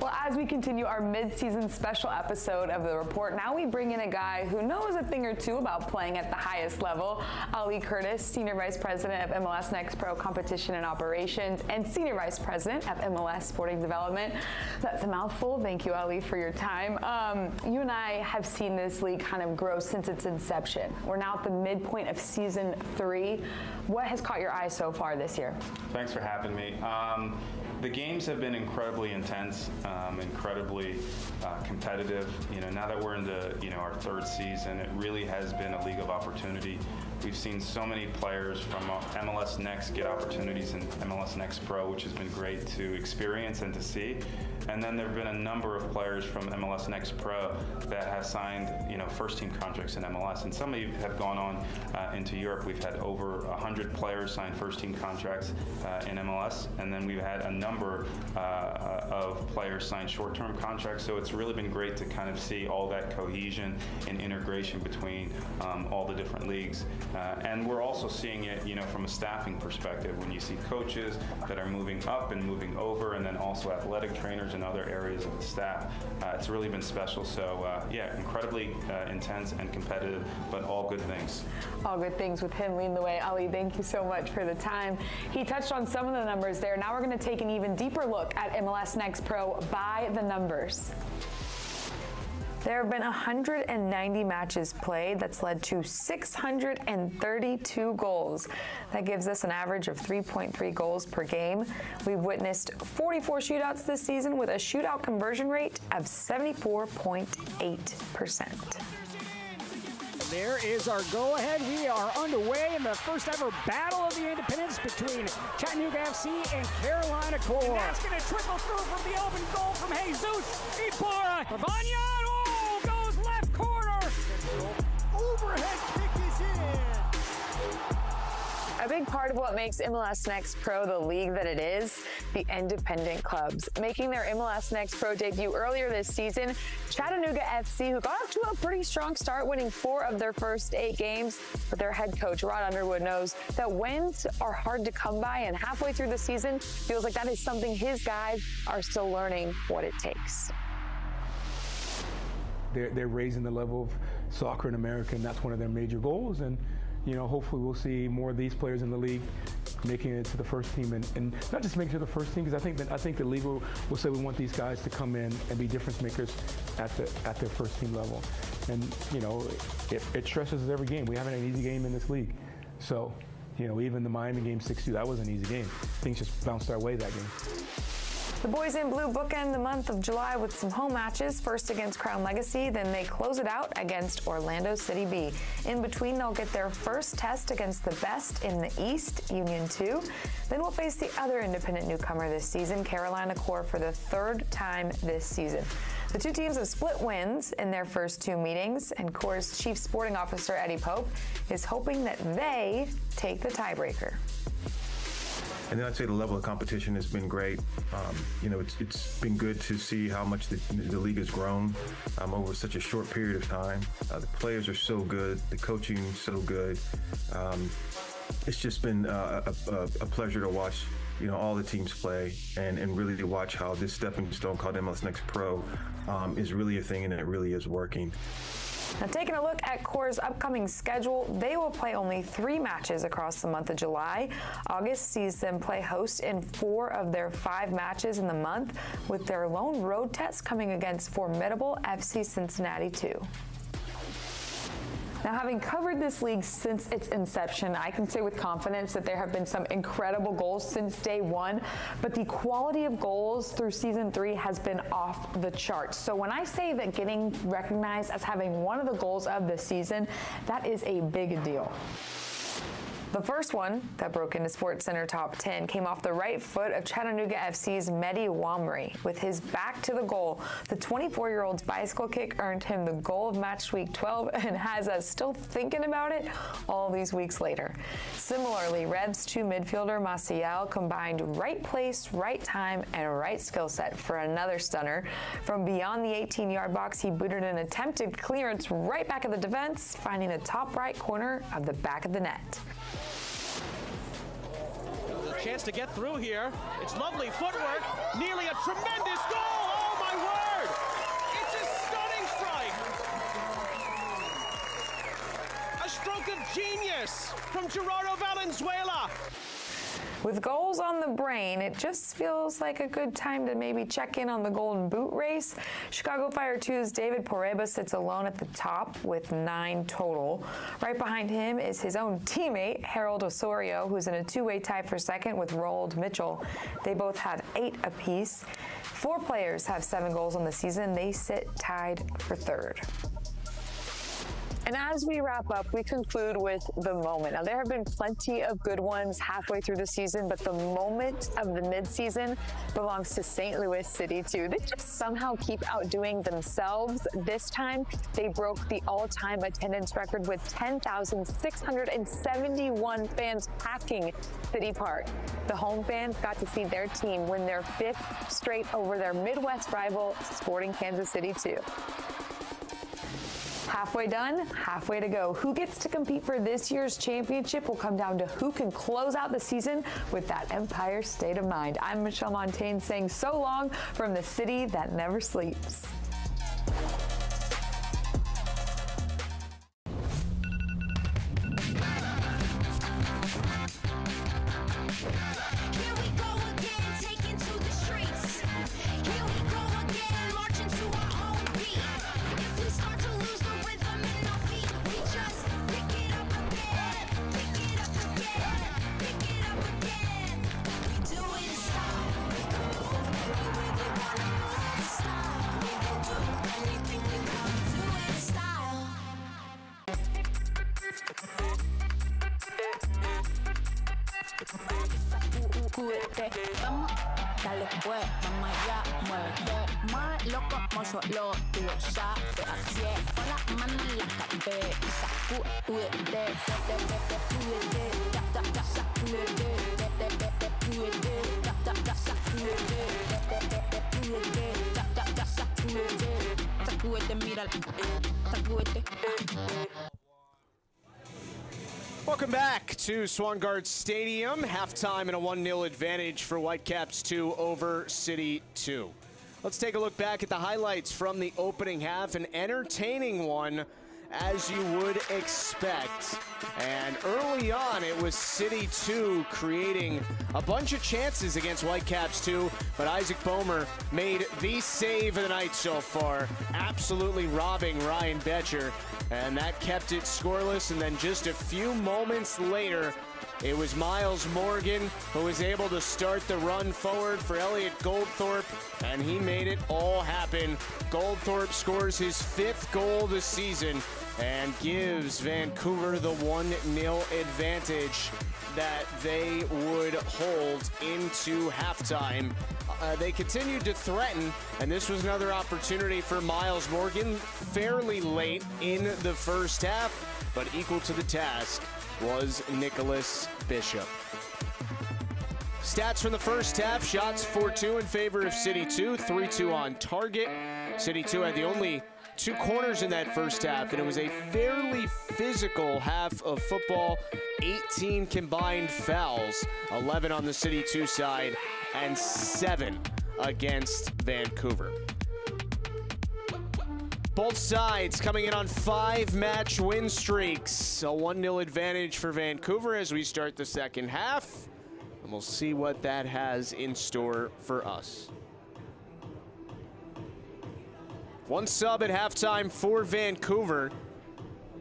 Well, as we continue our mid-season special episode of The Report, now we bring in a guy who knows a thing or two about playing at the highest level. Ali Curtis, Senior Vice President of MLS Next Pro Competition and Operations and Senior Vice President of MLS Sporting Development. That's a mouthful. Thank you, Ali, for your time. You and I have seen this league kind of grow since its inception. We're now at the midpoint of Season 3. What has caught your eye so far this year? Thanks for having me. The games have been incredibly intense, incredibly competitive. Now that we're into our 3rd season, it really has been a league of opportunity. We've seen so many players from MLS Next get opportunities in MLS Next Pro, which has been great to experience and to see. And then there have been a number of players from MLS Next Pro that have signed, first-team contracts in MLS, and some have gone on into Europe. We've had over 100 players sign first-team contracts in MLS, and then we've had a number of players sign short-term contracts. So it's really been great to kind of see all that cohesion and integration between all the different leagues. And we're also seeing it, from a staffing perspective, when you see coaches that are moving up and moving over, and then also athletic trainers and other areas of the staff. It's really been special. So, incredibly intense and competitive, but all good things. All good things with him leading the way. Ali, thank you so much for the time. He touched on some of the numbers there. Now we're going to take an even deeper look at MLS Next Pro by the numbers. There have been 190 matches played. That's led to 632 goals. That gives us an average of 3.3 goals per game. We've witnessed 44 shootouts this season with a shootout conversion rate of 74.8%. There is our go-ahead. We are underway in the first ever Battle of the Independents between Chattanooga FC and Carolina Core. And that's going to trickle through from the open goal from Jesus Ibarra. Pavanian, goes left corner. Overhead kick is in. A big part of what makes MLS Next Pro the league that it is, the independent clubs. Making their MLS Next Pro debut earlier this season, Chattanooga FC, who got off to a pretty strong start, winning 4 of their first 8 games, but their head coach, Rod Underwood, knows that wins are hard to come by, and halfway through the season, feels like that is something his guys are still learning what it takes. They're raising the level of soccer in America, and that's one of their major goals. And hopefully we'll see more of these players in the league making it to the first team, and not just making it to the first team, because I think the league will say we want these guys to come in and be difference makers at their first team level. And it stresses us every game. We haven't had an easy game in this league, so even the Miami game 6-2, that was an easy game. Things just bounced our way that game. The boys in blue bookend the month of July with some home matches, first against Crown Legacy, then they close it out against Orlando City B. In between, they'll get their first test against the best in the East, Union 2. Then we'll face the other independent newcomer this season, Carolina Core, for the 3rd time this season. The 2 teams have split wins in their first 2 meetings, and Core's Chief Sporting Officer, Eddie Pope, is hoping that they take the tiebreaker. And then I'd say the level of competition has been great. It's been good to see how much the league has grown over such a short period of time. The players are so good, the coaching is so good. It's just been a pleasure to watch all the teams play and really to watch how this stepping stone called MLS Next Pro is really a thing, and it really is working. Now, taking a look at Core's upcoming schedule, they will play only 3 matches across the month of July. August sees them play host in 4 of their 5 matches in the month, with their lone road test coming against formidable FC Cincinnati 2. Now, having covered this league since its inception, I can say with confidence that there have been some incredible goals since day one, but the quality of goals through season 3 has been off the charts. So when I say that getting recognized as having one of the goals of the season, that is a big deal. The first one that broke into SportsCenter Top 10 came off the right foot of Chattanooga FC's Mehdi Wamri. With his back to the goal, the 24-year-old's bicycle kick earned him the goal of match week 12 and has us still thinking about it all these weeks later. Similarly, Revs 2 midfielder Maciel combined right place, right time, and right skill set for another stunner. From beyond the 18-yard box, he booted an attempted clearance right back at the defense, finding the top right corner of the back of the net. Chance to get through here. It's lovely footwork. Nearly a tremendous goal. Oh my word! It's a stunning strike. A stroke of genius from Gerardo Valenzuela. With goals on the brain, it just feels like a good time to maybe check in on the Golden Boot race. Chicago Fire 2's David Poreba sits alone at the top with 9 total. Right behind him is his own teammate, Harold Osorio, who's in a two-way tie for second with Roald Mitchell. They both have 8 apiece. 4 players have 7 goals on the season. They sit tied for third. And as we wrap up, we conclude with the moment. Now, there have been plenty of good ones halfway through the season, but the moment of the midseason belongs to St. Louis City 2. They just somehow keep outdoing themselves. This time, they broke the all-time attendance record with 10,671 fans packing City Park. The home fans got to see their team win their 5th straight over their Midwest rival, Sporting Kansas City 2. Halfway done, halfway to go. Who gets to compete for this year's championship will come down to who can close out the season with that Empire state of mind. I'm Michelle Montaigne saying so long from the city that never sleeps. Dale pues, mamá ya, muévete más loco como solo tú lo sabes. Así es, pon las manos en la cabeza, sacúdete, sacúdete, mira, sacúdete. Welcome back to Swangard Stadium. Halftime and a 1-0 advantage for Whitecaps 2 over City 2. Let's take a look back at the highlights from the opening half. An entertaining one, as you would expect. And early on, it was City 2 creating a bunch of chances against Whitecaps 2, but Isaac Boehmer made the save of the night so far, absolutely robbing Ryan Betcher. And that kept it scoreless, and then just a few moments later, it was Miles Morgan who was able to start the run forward for Elliot Goldthorpe, and he made it all happen. Goldthorpe scores his 5th goal this season and gives Vancouver the 1-0 advantage that they would hold into halftime. They continued to threaten, and this was another opportunity for Miles Morgan fairly late in the first half, but equal to the task was Nicholas Bishop. Stats from the first half: shots 4-2 in favor of City 2, 3-2 on target. City 2 had the only 2 corners in that first half, and it was a fairly physical half of football. 18 combined fouls, 11 on the City 2 side, and 7 against Vancouver. Both sides coming in on 5-match win streaks. A 1-0 advantage for Vancouver as we start the second half. And we'll see what that has in store for us. 1 sub at halftime for Vancouver.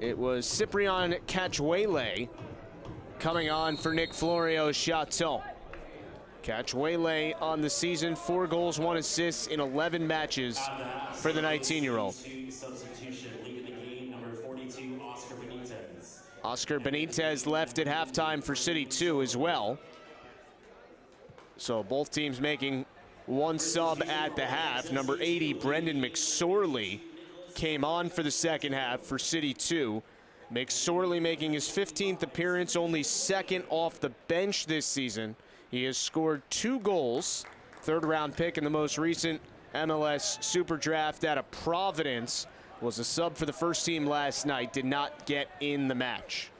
It was Cyprian Cachuele coming on for Nick Florio Chateau. Cachuele on the season, 4 goals, 1 assist in 11 matches for the 19-year-old. Substitution, leaving the game, number 42, Oscar Benitez. Oscar Benitez left at halftime for City 2 as well. So both teams making 1 sub at the half. Number 80, Brendan McSorley, came on for the second half for City 2. McSorley making his 15th appearance, only 2nd off the bench this season. He has scored 2 goals, 3rd-round pick in the most recent MLS Super Draft out of Providence. Was a sub for the first team last night, did not get in the match.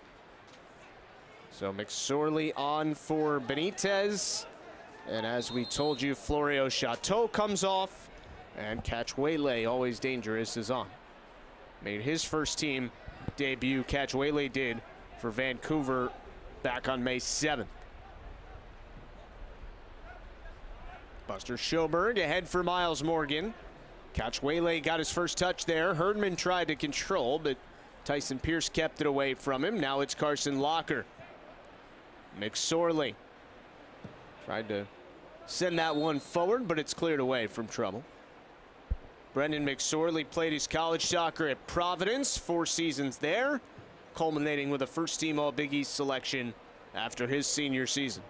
So McSorley on for Benitez. And as we told you, Florio Chateau comes off, and Cachuele, always dangerous, is on. Made his first team debut, Cachuele did, for Vancouver back on May 7th. Buster Schoberg ahead for Miles Morgan. Cachuele got his first touch there. Herdman tried to control, but Tyson Pierce kept it away from him. Now it's Carson Locker. McSorley tried to send that one forward, but it's cleared away from trouble. Brendan McSorley played his college soccer at Providence, 4 seasons there, culminating with a first-team All-Big East selection after his senior season.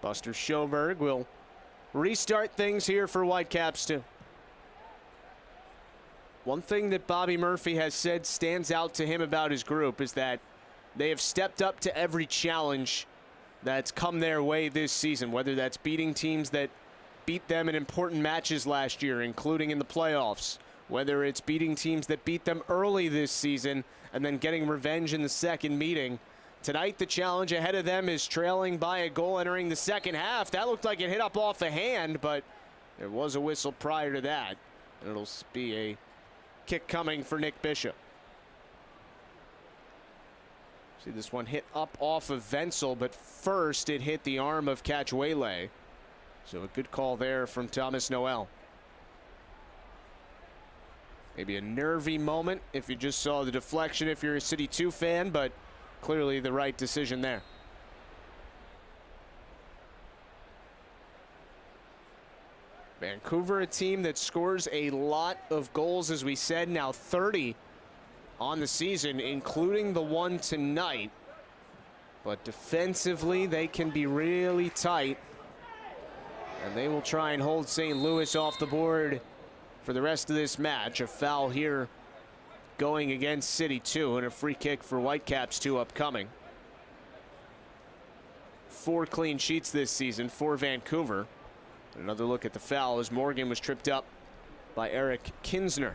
Buster Schoberg will restart things here for Whitecaps too. One thing that Bobby Murphy has said stands out to him about his group is that they have stepped up to every challenge that's come their way this season, whether that's beating teams that beat them in important matches last year, including in the playoffs, whether it's beating teams that beat them early this season and then getting revenge in the second meeting. Tonight, the challenge ahead of them is trailing by a goal entering the second half. That looked like it hit up off the hand, but there was a whistle prior to that. It'll be a kick coming for Nick Bishop. See this one hit up off of Wenzel, but first it hit the arm of Cachuele. So a good call there from Thomas Noel. Maybe a nervy moment if you just saw the deflection if you're a City 2 fan, but clearly the right decision there. Vancouver, a team that scores a lot of goals, as we said, now 30 on the season, including the one tonight. But defensively, they can be really tight, and they will try and hold St. Louis off the board for the rest of this match. A foul here going against City 2, and a free kick for Whitecaps 2 upcoming. 4 clean sheets this season for Vancouver. Another look at the foul as Morgan was tripped up by Eric Kinsner.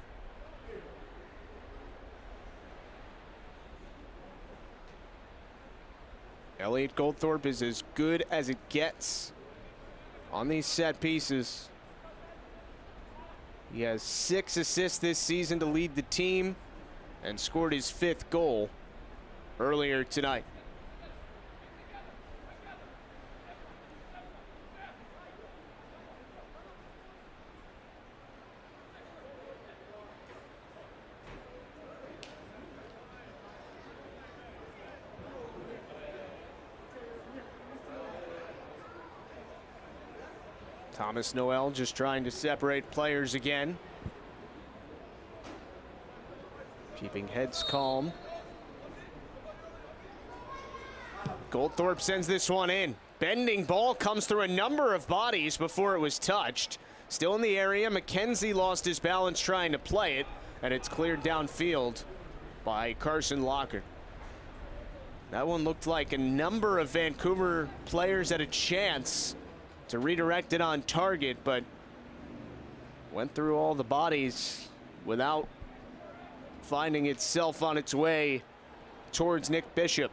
Elliot Goldthorpe is as good as it gets on these set pieces. He has 6 assists this season to lead the team and scored his 5th goal earlier tonight. Thomas Noel just trying to separate players again. Keeping heads calm. Goldthorpe sends this one in. Bending ball comes through a number of bodies before it was touched. Still in the area, McKenzie lost his balance trying to play it, and it's cleared downfield by Carson Locker. That one looked like a number of Vancouver players had a chance to redirect it on target, but went through all the bodies without finding itself on its way towards Nick Bishop.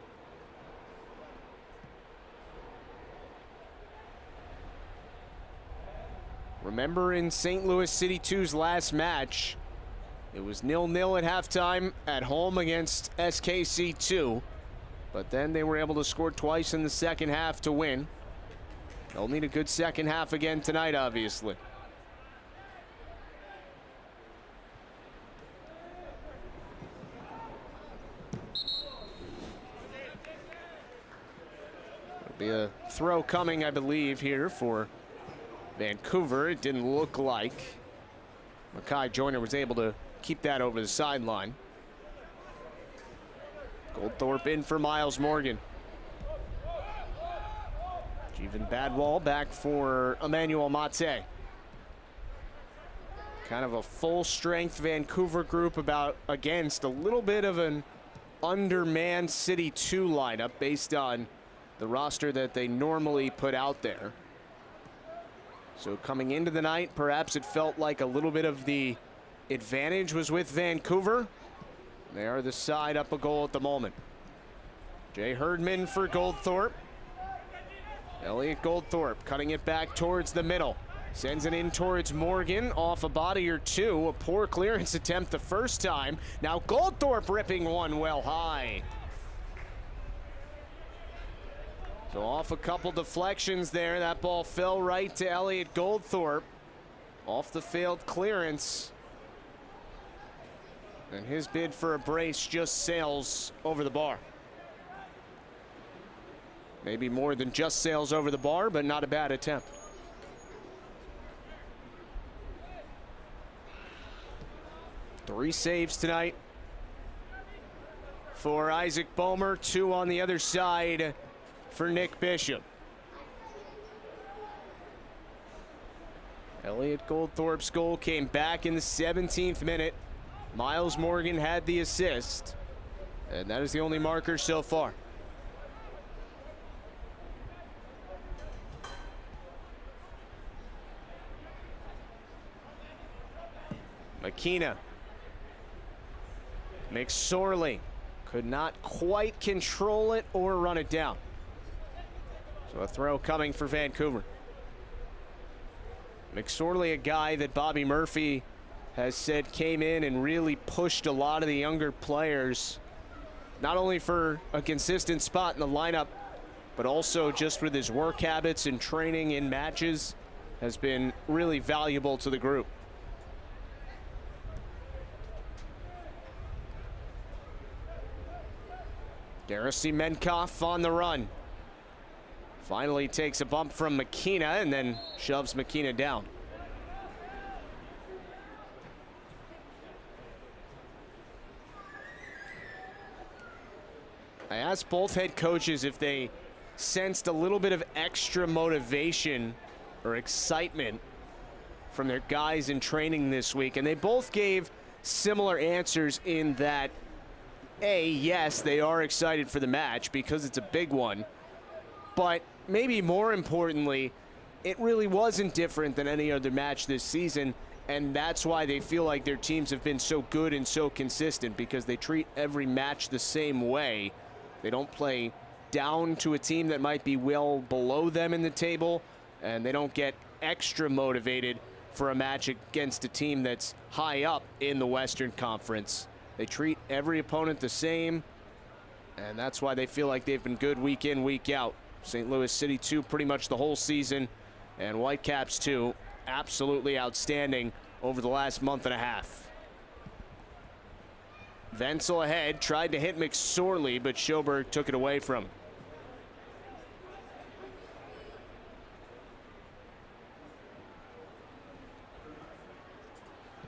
Remember in St. Louis City 2's last match, it was 0-0 at halftime at home against SKC2, but then they were able to score twice in the second half to win. They'll need a good second half again tonight, obviously. There'll be a throw coming, I believe, here for Vancouver. It didn't look like Mackay Joyner was able to keep that over the sideline. Goldthorpe in for Miles Morgan. Jeevan Badwal back for Emmanuel Mate. Kind of a full-strength Vancouver group against a little bit of an undermanned City 2 lineup based on the roster that they normally put out there. So coming into the night, perhaps it felt like a little bit of the advantage was with Vancouver. They are the side up a goal at the moment. Jay Herdman for Goldthorpe. Elliot Goldthorpe cutting it back towards the middle. Sends it in towards Morgan, off a body or two. A poor clearance attempt the first time. Now Goldthorpe ripping one well high. So off a couple deflections there. That ball fell right to Elliot Goldthorpe. Off the failed clearance. And his bid for a brace just sails over the bar. Maybe more than just sails over the bar, but not a bad attempt. Three saves tonight for Isaac Boehmer, 2 on the other side for Nick Bishop. Elliot Goldthorpe's goal came back in the 17th minute. Miles Morgan had the assist, and that is the only marker so far. McKenna. McSorley could not quite control it or run it down. So a throw coming for Vancouver. McSorley, a guy that Bobby Murphy has said came in and really pushed a lot of the younger players, not only for a consistent spot in the lineup, but also just with his work habits and training in matches, has been really valuable to the group. Darcy Menkoff on the run. Finally takes a bump from McKenna and then shoves McKenna down. I asked both head coaches if they sensed a little bit of extra motivation or excitement from their guys in training this week, and they both gave similar answers in that, A, yes, they are excited for the match because it's a big one, but maybe more importantly, it really wasn't different than any other match this season, and that's why they feel like their teams have been so good and so consistent, because they treat every match the same way. They don't play down to a team that might be well below them in the table, and they don't get extra motivated for a match against a team that's high up in the Western Conference. They treat every opponent the same, and that's why they feel like they've been good week in, week out. St. Louis City 2 pretty much the whole season, and Whitecaps 2 absolutely outstanding over the last month and a half. Wenzel ahead, tried to hit McSorley, but Schoberg took it away from him.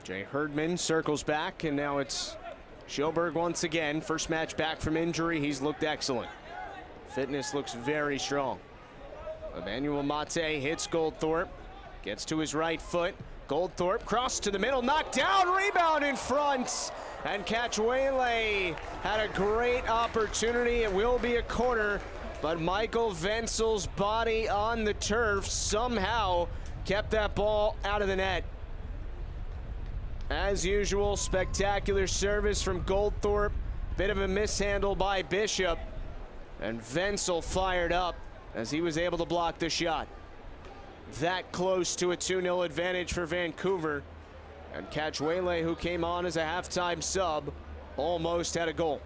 Jay Herdman circles back, and now it's Schoberg once again. First match back from injury, he's looked excellent. Fitness looks very strong. Emmanuel Mate hits Goldthorpe, gets to his right foot. Goldthorpe cross to the middle, knocked down, rebound in front. And Cachuele had a great opportunity. It will be a corner, but Michael Wenzel's body on the turf somehow kept that ball out of the net. As usual, spectacular service from Goldthorpe. Bit of a mishandle by Bishop. And Wenzel fired up as he was able to block the shot. That close to a 2-0 advantage for Vancouver. And Cachuele, who came on as a halftime sub, almost had a goal.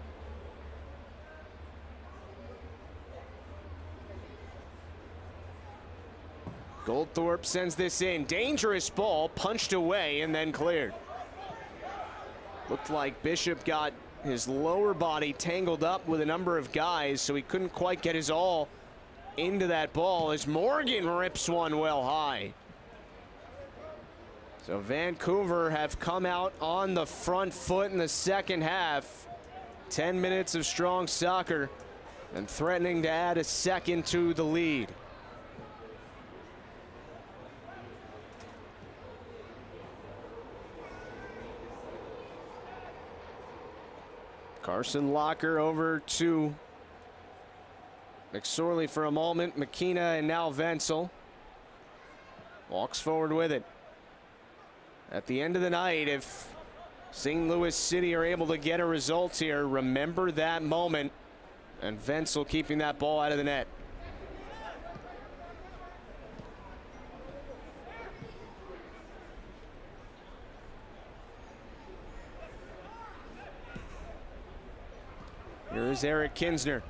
Goldthorpe sends this in. Dangerous ball, punched away and then cleared. Looked like Bishop got his lower body tangled up with a number of guys, so he couldn't quite get his all into that ball as Morgan rips one well high. So Vancouver have come out on the front foot in the second half. 10 minutes of strong soccer and threatening to add a second to the lead. Carson Locker over to McSorley for a moment. McKenna and now Wenzel. Walks forward with it. At the end of the night, if St. Louis City are able to get a result here, remember that moment. And Wenzel keeping that ball out of the net. Here's Eric Kinsner.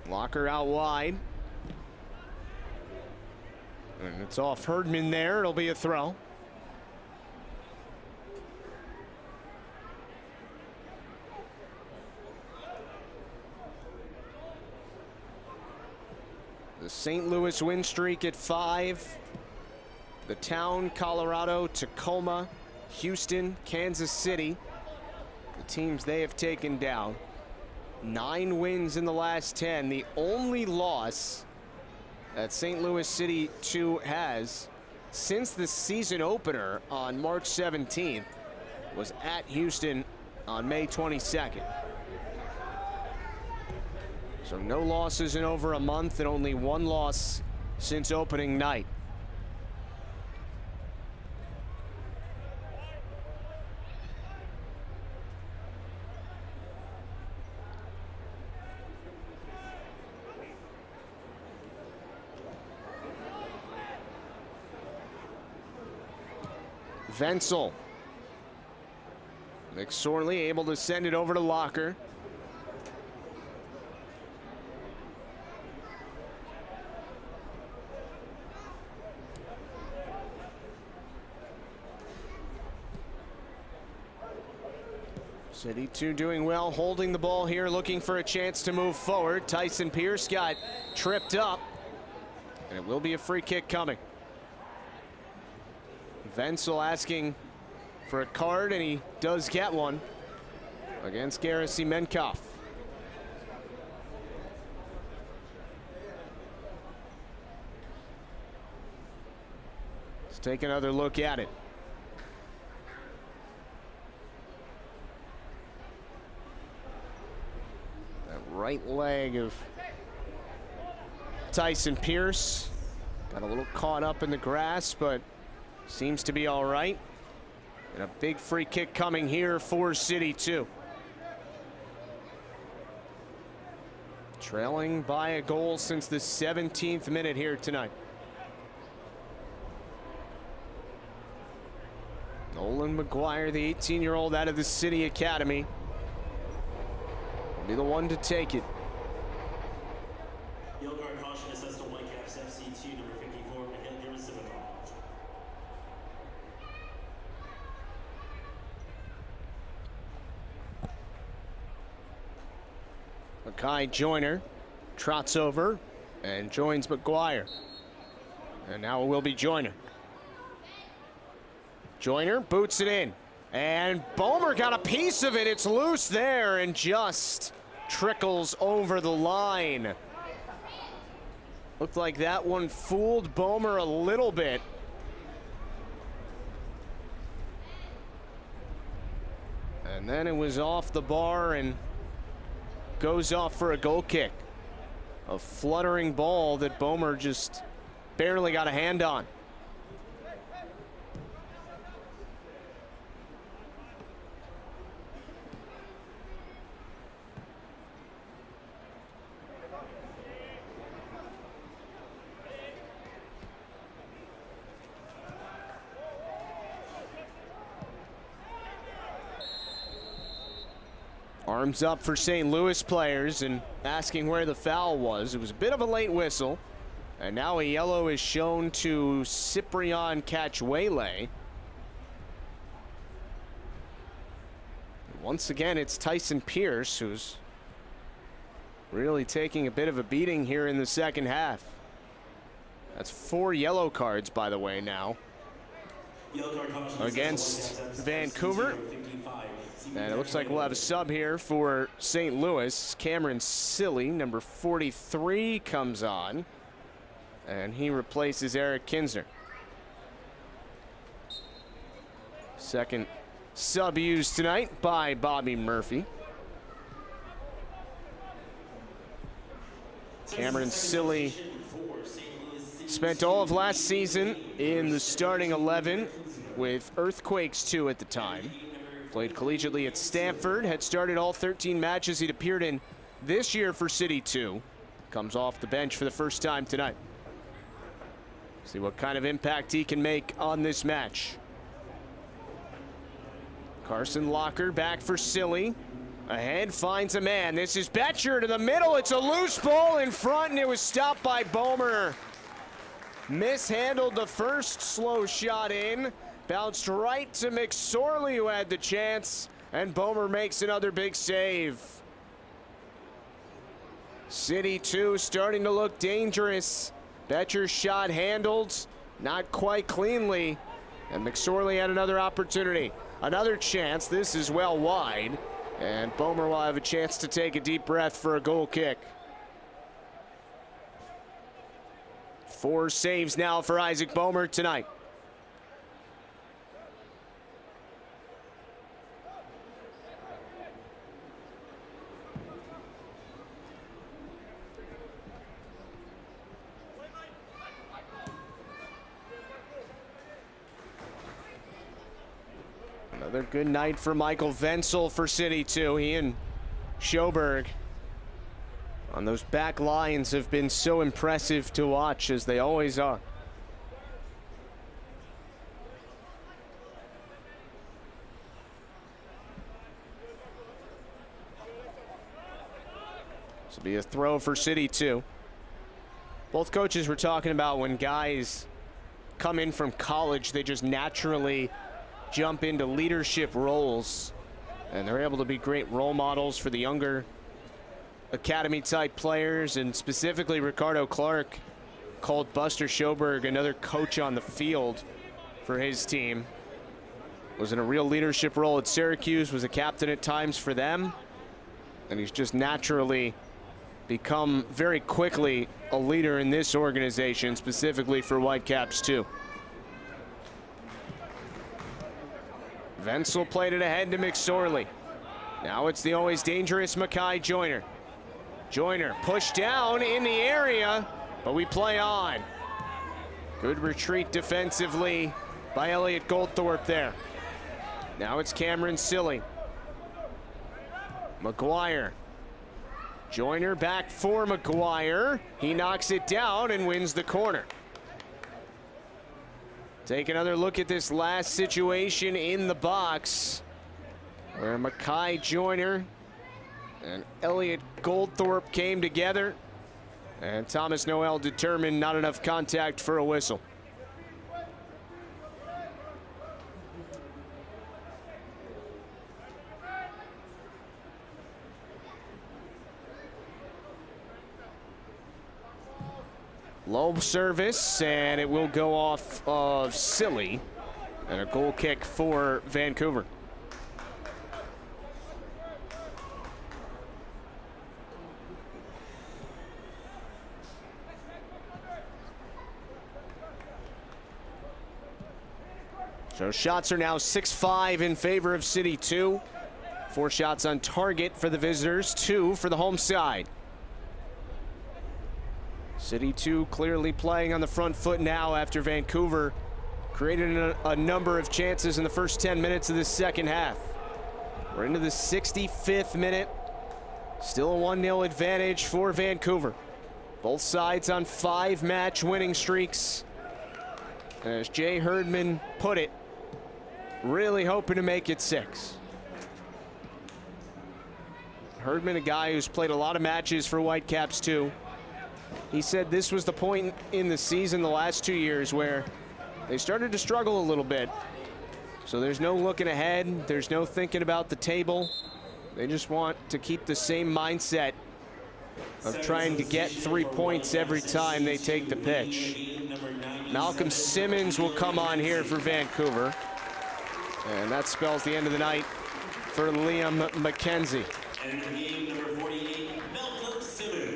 Locker out wide. And it's off Herdman there. It'll be a throw. The St. Louis win streak at 5. The town, Colorado, Tacoma, Houston, Kansas City. The teams they have taken down. 9 wins in the last 10. The only loss that St. Louis City 2 has since the season opener on March 17th was at Houston on May 22nd. So no losses in over a month and only 1 loss since opening night. Wenzel. McSorley able to send it over to Locker. City 2 doing well, holding the ball here, looking for a chance to move forward. Tyson Pierce got tripped up, and it will be a free kick coming. Wenzel asking for a card, and he does get one against Garrison Menkoff. Let's take another look at it. That right leg of Tyson Pierce got a little caught up in the grass, but seems to be all right. And a big free kick coming here for City 2. Trailing by a goal since the 17th minute here tonight. Nolan McGuire, the 18-year-old out of the City Academy, will be the one to take it. Yellow card caution assessed to Whitecaps FC2 number 54. There was civil call. Mackay Joyner trots over and joins McGuire. And now it will be Joyner. Joyner boots it in. And Bomer got a piece of it. It's loose there and just trickles over the line. Looked like that one fooled Bomer a little bit. And then it was off the bar and goes off for a goal kick. A fluttering ball that Bomer just barely got a hand on. Arms up for St. Louis players and asking where the foul was. It was a bit of a late whistle. And now a yellow is shown to Cyprian Cachuele. Once again, it's Tyson Pierce who's really taking a bit of a beating here in the second half. That's 4 yellow cards, by the way, now against Vancouver. And it looks like we'll have a sub here for St. Louis. Cameron Silly, number 43, comes on. And he replaces Eric Kinsner. Second sub used tonight by Bobby Murphy. Cameron Silly spent all of last season in the starting 11 with Earthquakes 2 at the time. Played collegiately at Stanford, had started all 13 matches he'd appeared in this year for CITY2. Comes off the bench for the first time tonight. See what kind of impact he can make on this match. Carson Locker back for Silly. Ahead, finds a man. This is Betcher to the middle. It's a loose ball in front, and it was stopped by Bomer. Mishandled the first slow shot in. Bounced right to McSorley, who had the chance, and Bomer makes another big save. CITY2 starting to look dangerous. Betcher's shot handled, not quite cleanly, and McSorley had another opportunity. Another chance. This is well wide, and Bomer will have a chance to take a deep breath for a goal kick. 4 saves now for Isaac Bomer tonight. Another good night for Michael Wenzel for CITY2. He and Schoberg on those back lines have been so impressive to watch, as they always are. This will be a throw for CITY2. Both coaches were talking about when guys come in from college, they just naturally jump into leadership roles, and they're able to be great role models for the younger academy type players. And specifically, Ricardo Clark called Buster Schoberg another coach on the field for his team. Was in a real leadership role at Syracuse, was a captain at times for them, and he's just naturally become very quickly a leader in this organization, specifically for Whitecaps too. Wenzel played it ahead to McSorley. Now it's the always dangerous Makai Joyner. Joyner pushed down in the area, but we play on. Good retreat defensively by Elliot Goldthorpe there. Now it's Cameron Silly. McGuire. Joyner back for McGuire. He knocks it down and wins the corner. Take another look at this last situation in the box, where Makai Joyner and Elliot Goldthorpe came together, and Thomas Noel determined not enough contact for a whistle. Low service, and it will go off of Silly, and a goal kick for Vancouver. So shots are now 6-5 in favor of CITY2. 4 shots on target for the visitors, 2 for the home side. CITY2 clearly playing on the front foot now after Vancouver created a number of chances in the first 10 minutes of this second half. We're into the 65th minute. Still a 1-0 advantage for Vancouver. Both sides on 5-match winning streaks. And as Jay Herdman put it, really hoping to make it 6. Herdman, a guy who's played a lot of matches for Whitecaps too. He said this was the point in the season the last 2 years where they started to struggle a little bit. So there's no looking ahead. There's no thinking about the table. They just want to keep the same mindset of trying to get 3 points every time they take the pitch. Malcolm Simmons will come on here for Vancouver. And that spells the end of the night for Liam McKenzie.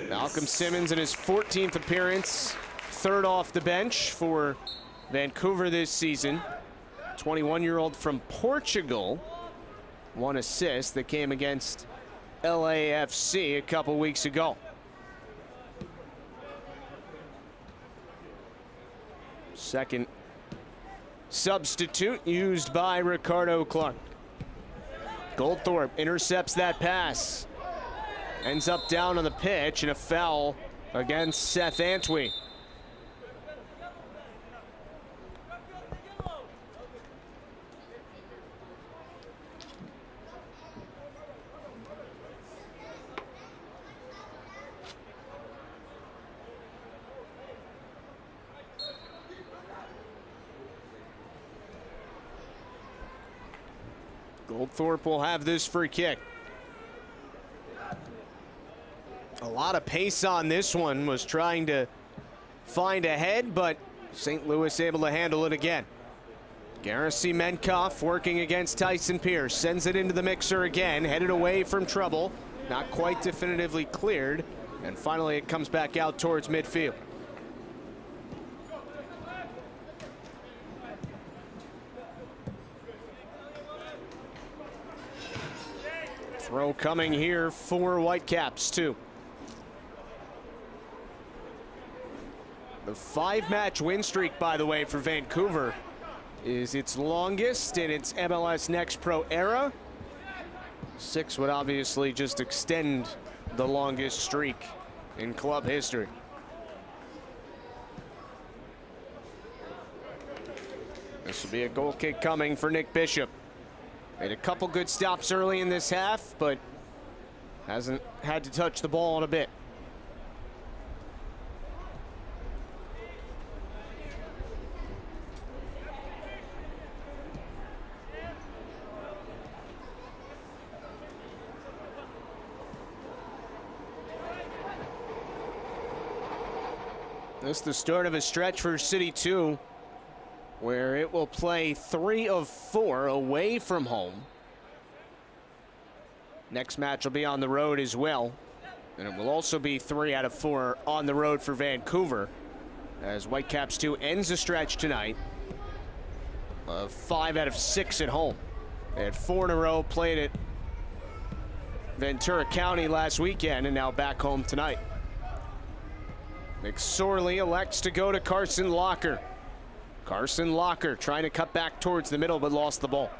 Malcolm Simmons in his 14th appearance, third off the bench for Vancouver this season. 21-year-old from Portugal, 1 assist that came against LAFC a couple weeks ago. Second substitute used by Ricardo Clark. Goldthorpe intercepts that pass. Ends up down on the pitch, and a foul against Seth Antwi. Goldthorpe will have this free kick. A lot of pace on this one, was trying to find a head, but St. Louis able to handle it again. Garrison Menkoff working against Tyson Pierce, sends it into the mixer again, headed away from trouble, not quite definitively cleared, and finally it comes back out towards midfield. Throw coming here for Whitecaps too. The 5-match win streak, by the way, for Vancouver is its longest in its MLS Next Pro era. 6 would obviously just extend the longest streak in club history. This will be a goal kick coming for Nick Bishop. Made a couple good stops early in this half, but hasn't had to touch the ball in a bit. This is the start of a stretch for CITY2, where it will play 3 of 4 away from home. Next match will be on the road as well, and it will also be 3 out of 4 on the road for Vancouver, as Whitecaps 2 ends the stretch tonight of 5 out of 6 at home. They had 4 in a row, played at Ventura County last weekend, and now back home tonight. McSorley elects to go to Carson Locker. Carson Locker trying to cut back towards the middle, but lost the ball.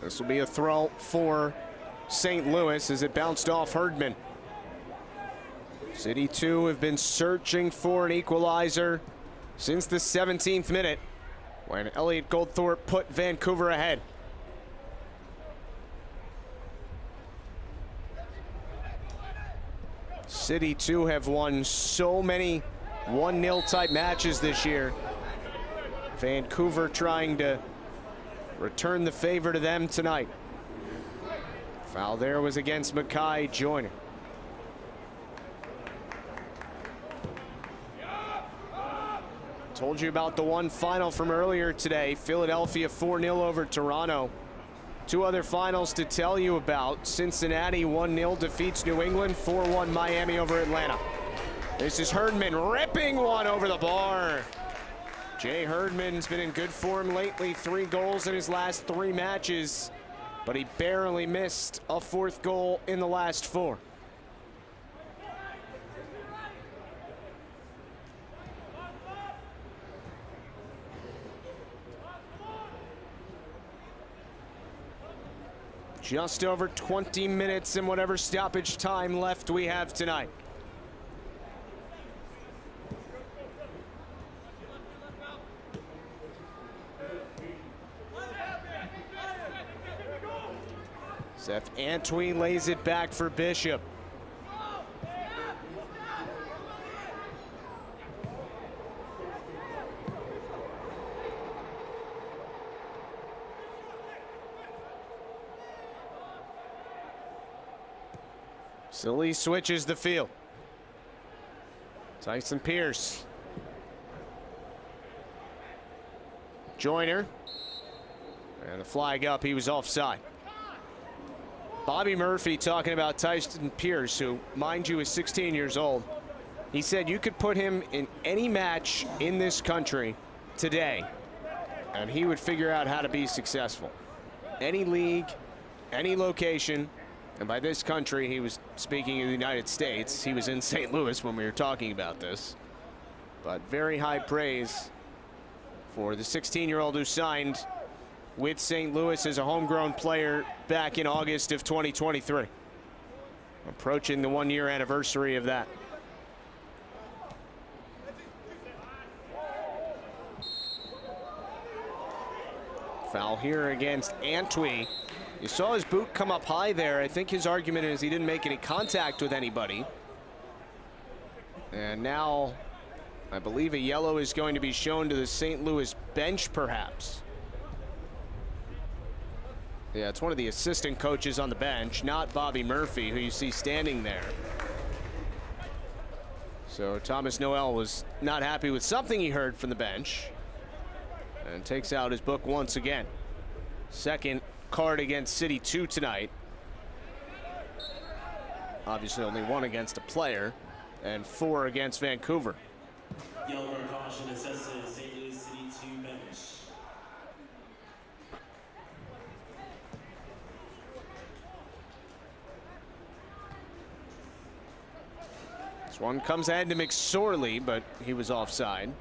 This will be a throw for St. Louis as it bounced off Herdman. CITY2 have been searching for an equalizer since the 17th minute, when Elliot Goldthorpe put Vancouver ahead. CITY2 have won so many 1-0 type matches this year. Vancouver trying to return the favor to them tonight. Foul there was against Mackay Joyner. Told you about the one final from earlier today. Philadelphia 4-0 over Toronto. 2 other finals to tell you about. Cincinnati 1-0 defeats New England. 4-1 Miami over Atlanta. This is Herdman ripping one over the bar. Jay Herdman's been in good form lately. 3 goals in his last 3 matches, but he barely missed a 4th goal in the last 4. Just over 20 minutes and whatever stoppage time left we have tonight. Seth Antwi lays it back for Bishop. Silly switches the field. Tyson Pierce. Joyner. And the flag up, he was offside. Bobby Murphy talking about Tyson Pierce, who, mind you, is 16 years old. He said you could put him in any match in this country today, and he would figure out how to be successful. Any league, any location. And by this country, he was speaking of the United States. He was in St. Louis when we were talking about this. But very high praise for the 16-year-old who signed with St. Louis as a homegrown player back in August of 2023. Approaching the one-year anniversary of that. Foul here against Antwi. You saw his boot come up high there. I think his argument is he didn't make any contact with anybody. And now I believe a yellow is going to be shown to the St. Louis bench, perhaps. Yeah, it's one of the assistant coaches on the bench, not Bobby Murphy, who you see standing there. So Thomas Noel was not happy with something he heard from the bench and takes out his book once again. Second card against CITY2 tonight. Obviously only one against a player and 4 against Vancouver. Yellow card caution assessed to St. Louis CITY2 bench. This one comes ahead to McSorley, but he was offside.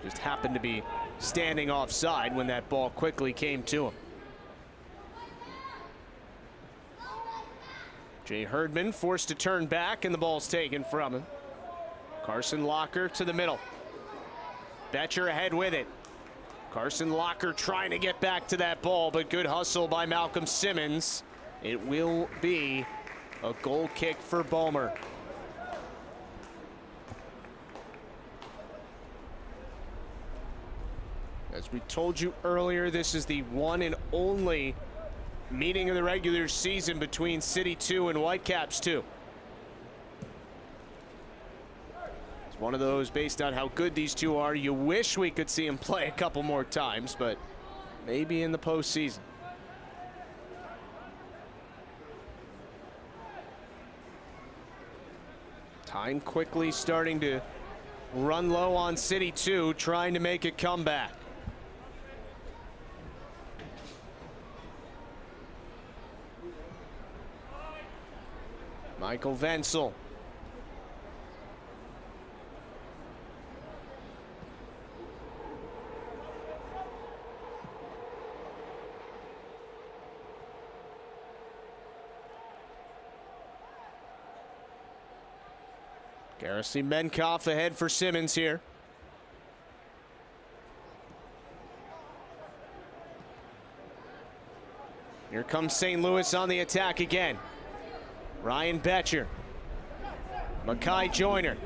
Just happened to be standing offside when that ball quickly came to him. Jay Herdman forced to turn back, and the ball's taken from him. Carson Locker to the middle. Betcher ahead with it. Carson Locker trying to get back to that ball, but good hustle by Malcolm Simmons. It will be a goal kick for Bomer. As we told you earlier, this is the one and only meeting of the regular season between CITY2 and Whitecaps 2. It's one of those, based on how good these two are, you wish we could see them play a couple more times, but maybe in the postseason. Time quickly starting to run low on CITY2, trying to make a comeback. Michael Wenzel. Garrison Menkoff ahead for Simmons here. Here comes St. Louis on the attack again. Ryan Betcher. Makai Joyner.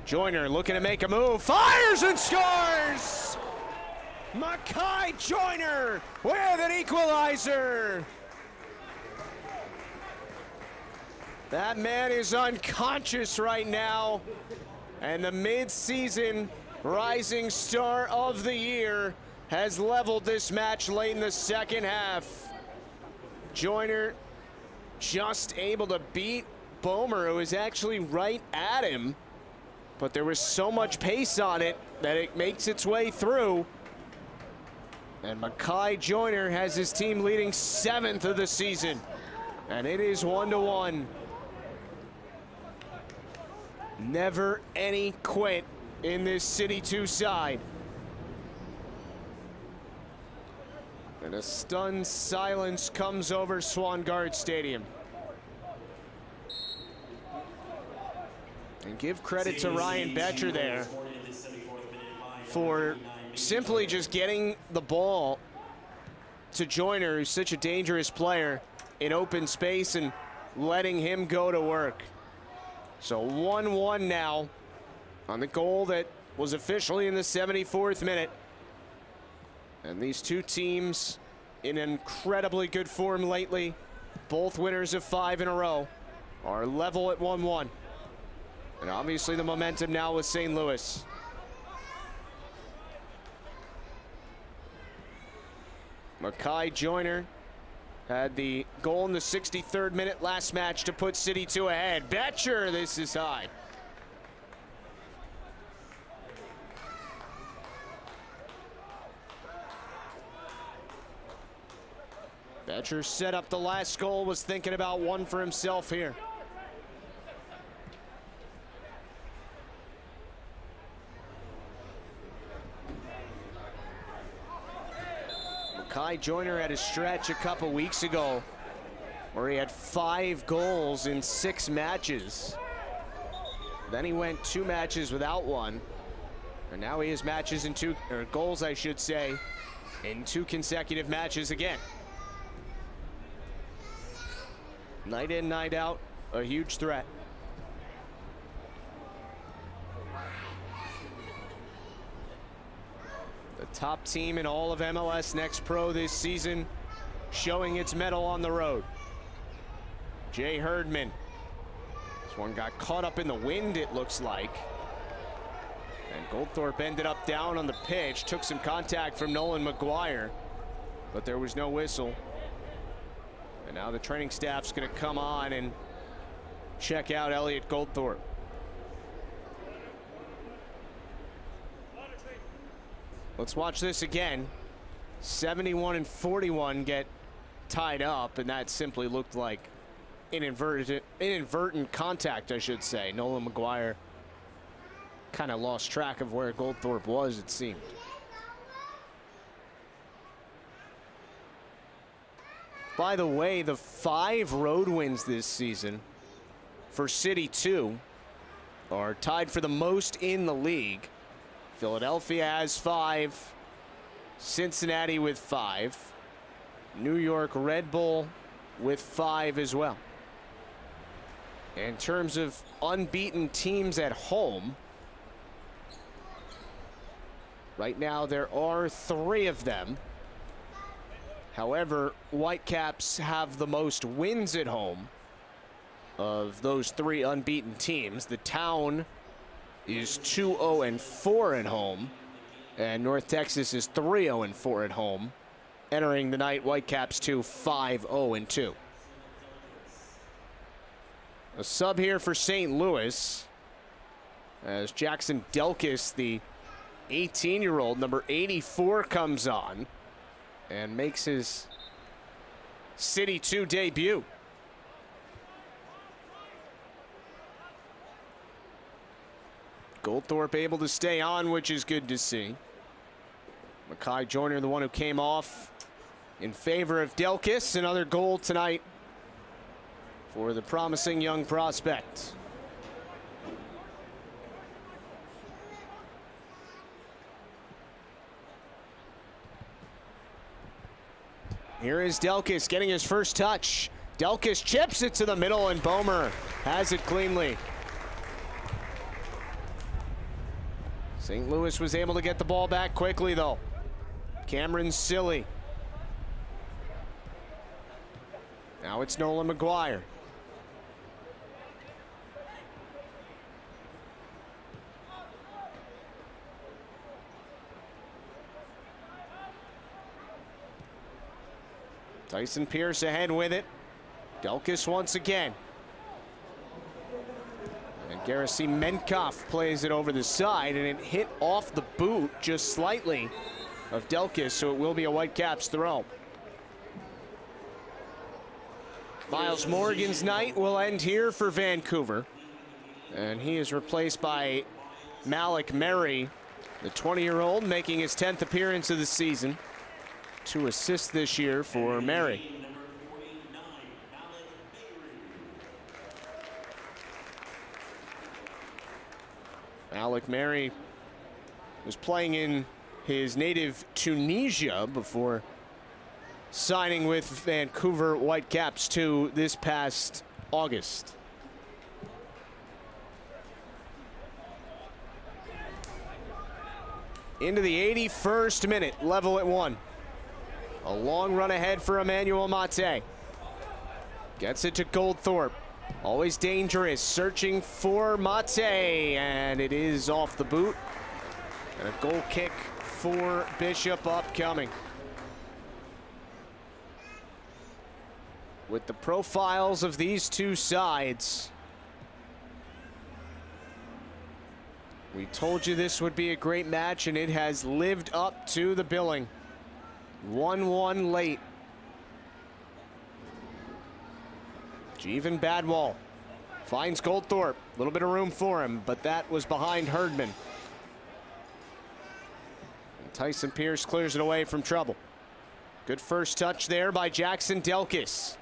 Joyner looking to make a move. Fires and scores! Makai Joyner with an equalizer. That man is unconscious right now. And the mid-season rising star of the year has leveled this match late in the second half. Joyner just able to beat Bomer, who is actually right at him, but there was so much pace on it that it makes its way through. And Makai Joyner has his team leading 7th of the season, and it is 1-1. Never any quit in this CITY2 side. And a stunned silence comes over Swangard Stadium. And give credit to Ryan Betcher there for simply just getting the ball to Joyner, who's such a dangerous player, in open space and letting him go to work. So 1-1 now on the goal that was officially in the 74th minute. And these two teams in incredibly good form lately, both winners of 5 in a row, are level at 1-1. And obviously the momentum now with St. Louis. Makai Joyner had the goal in the 63rd minute last match to put City 2 ahead. Betcher, this is high. Betcher set up the last goal, was thinking about one for himself here. Kai Joyner had a stretch a couple weeks ago where he had 5 goals in 6 matches. Then he went 2 matches without one. And now he has matches in 2, or goals I should say, in 2 consecutive matches again. Night in, night out, a huge threat. The top team in all of MLS Next Pro this season, showing its mettle on the road. Jay Herdman. This one got caught up in the wind, it looks like. And Goldthorpe ended up down on the pitch, took some contact from Nolan McGuire, but there was no whistle. And now the training staff's going to come on and check out Elliot Goldthorpe. Let's watch this again. 71 and 41 get tied up, and that simply looked like inadvertent contact, I should say. Nolan McGuire kind of lost track of where Goldthorpe was, it seemed. By the way, the 5 road wins this season for City 2 are tied for the most in the league. Philadelphia has 5, Cincinnati with 5, New York Red Bull with 5 as well. In terms of unbeaten teams at home, right now there are 3 of them. However, Whitecaps have the most wins at home of those 3 unbeaten teams. The Town is 2-0-4 at home, and North Texas is 3-0-4 at home. Entering the night, Whitecaps 5-0-2. A sub here for St. Louis as Jackson Delkis, the 18-year-old, number 84, comes on and makes his City 2 debut. Goldthorpe able to stay on, which is good to see. Makai Joyner, the one who came off in favor of Delkis. Another goal tonight for the promising young prospect. Here is Delkis getting his first touch. Delkis chips it to the middle, and Bomer has it cleanly. St. Louis was able to get the ball back quickly, though. Cameron Silly. Now it's Nolan McGuire. Tyson Pierce ahead with it. Delkis once again. And Garrison Menkoff plays it over the side, and it hit off the boot just slightly of Delkis, so it will be a Whitecaps throw. Miles Morgan's night will end here for Vancouver, and he is replaced by Malik Mary, the 20-year-old, making his 10th appearance of the season. 2 assists this year for Mary. Malik Mary was playing in his native Tunisia before signing with Vancouver Whitecaps too this past August. Into the 81st minute, level at 1. A long run ahead for Emmanuel Mate. Gets it to Goldthorpe. Always dangerous, searching for Mate, and it is off the boot. And a goal kick for Bishop upcoming. With the profiles of these two sides, we told you this would be a great match, and it has lived up to the billing. 1-1 late. Jeevan Badwal finds Goldthorpe. A little bit of room for him, but that was behind Herdman. And Tyson Pierce clears it away from trouble. Good first touch there by Jackson Delkis.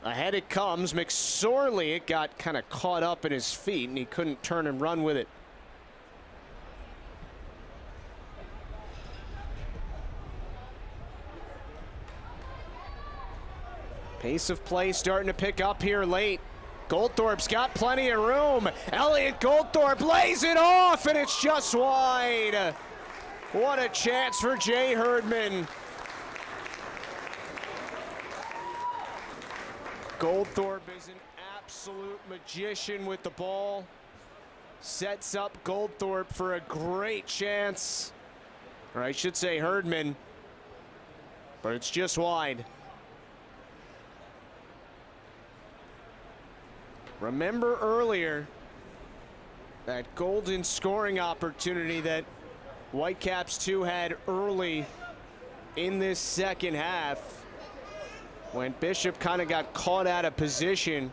Ahead it comes. McSorley, it got kind of caught up in his feet, and he couldn't turn and run with it. Pace of play starting to pick up here late. Goldthorpe's got plenty of room. Elliot Goldthorpe lays it off, and it's just wide. What a chance for Jay Herdman. Goldthorpe is an absolute magician with the ball. Sets up Goldthorpe for a great chance. Or I should say Herdman. But it's just wide. Remember earlier that golden scoring opportunity that Whitecaps 2 had early in this second half, when Bishop kind of got caught out of position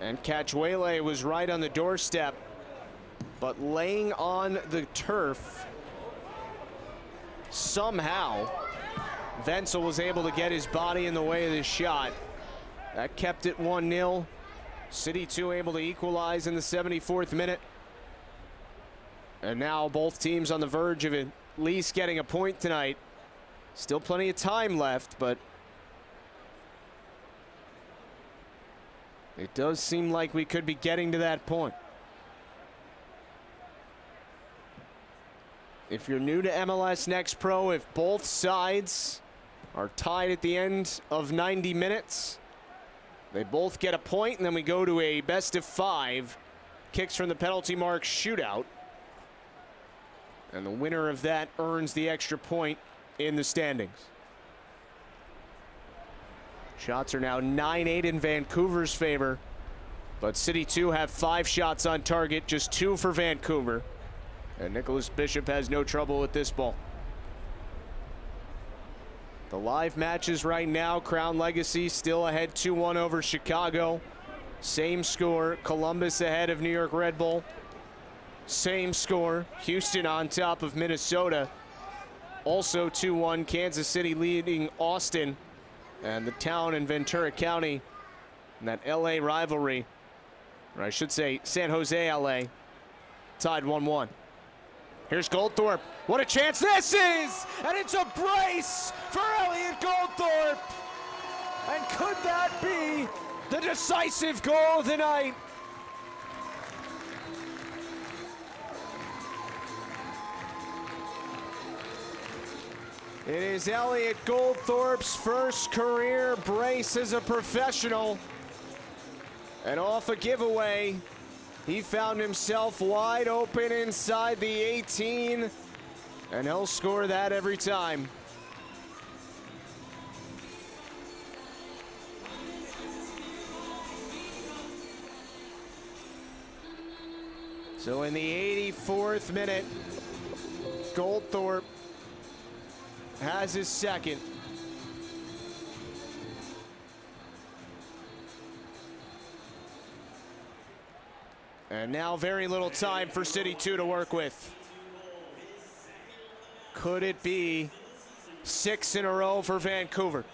and Cachuele was right on the doorstep, but laying on the turf, somehow Wenzel was able to get his body in the way of this shot. That kept it 1-0. City 2 able to equalize in the 74th minute. And now both teams on the verge of at least getting a point tonight. Still plenty of time left, but it does seem like we could be getting to that point. If you're new to MLS Next Pro, if both sides are tied at the end of 90 minutes, they both get a point, and then we go to a best of 5 kicks from the penalty mark shootout. And the winner of that earns the extra point in the standings. Shots are now 9-8 in Vancouver's favor, but City 2 have 5 shots on target, just 2 for Vancouver. And Nicholas Bishop has no trouble with this ball. The live matches right now, Crown Legacy still ahead 2-1 over Chicago. Same score, Columbus ahead of New York Red Bull. Same score, Houston on top of Minnesota. Also 2-1, Kansas City leading Austin. And the town in Ventura County, and that LA rivalry, or I should say San Jose LA, tied 1-1. Here's Goldthorpe. What a chance this is! And it's a brace for Elliot Goldthorpe! And could that be the decisive goal of the night? It is Elliot Goldthorpe's first career brace as a professional. And off a giveaway, he found himself wide open inside the 18, and he'll score that every time. So in the 84th minute, Goldthorpe has his second. And now very little time for City 2 to work with. Could it be 6 in a row for Vancouver?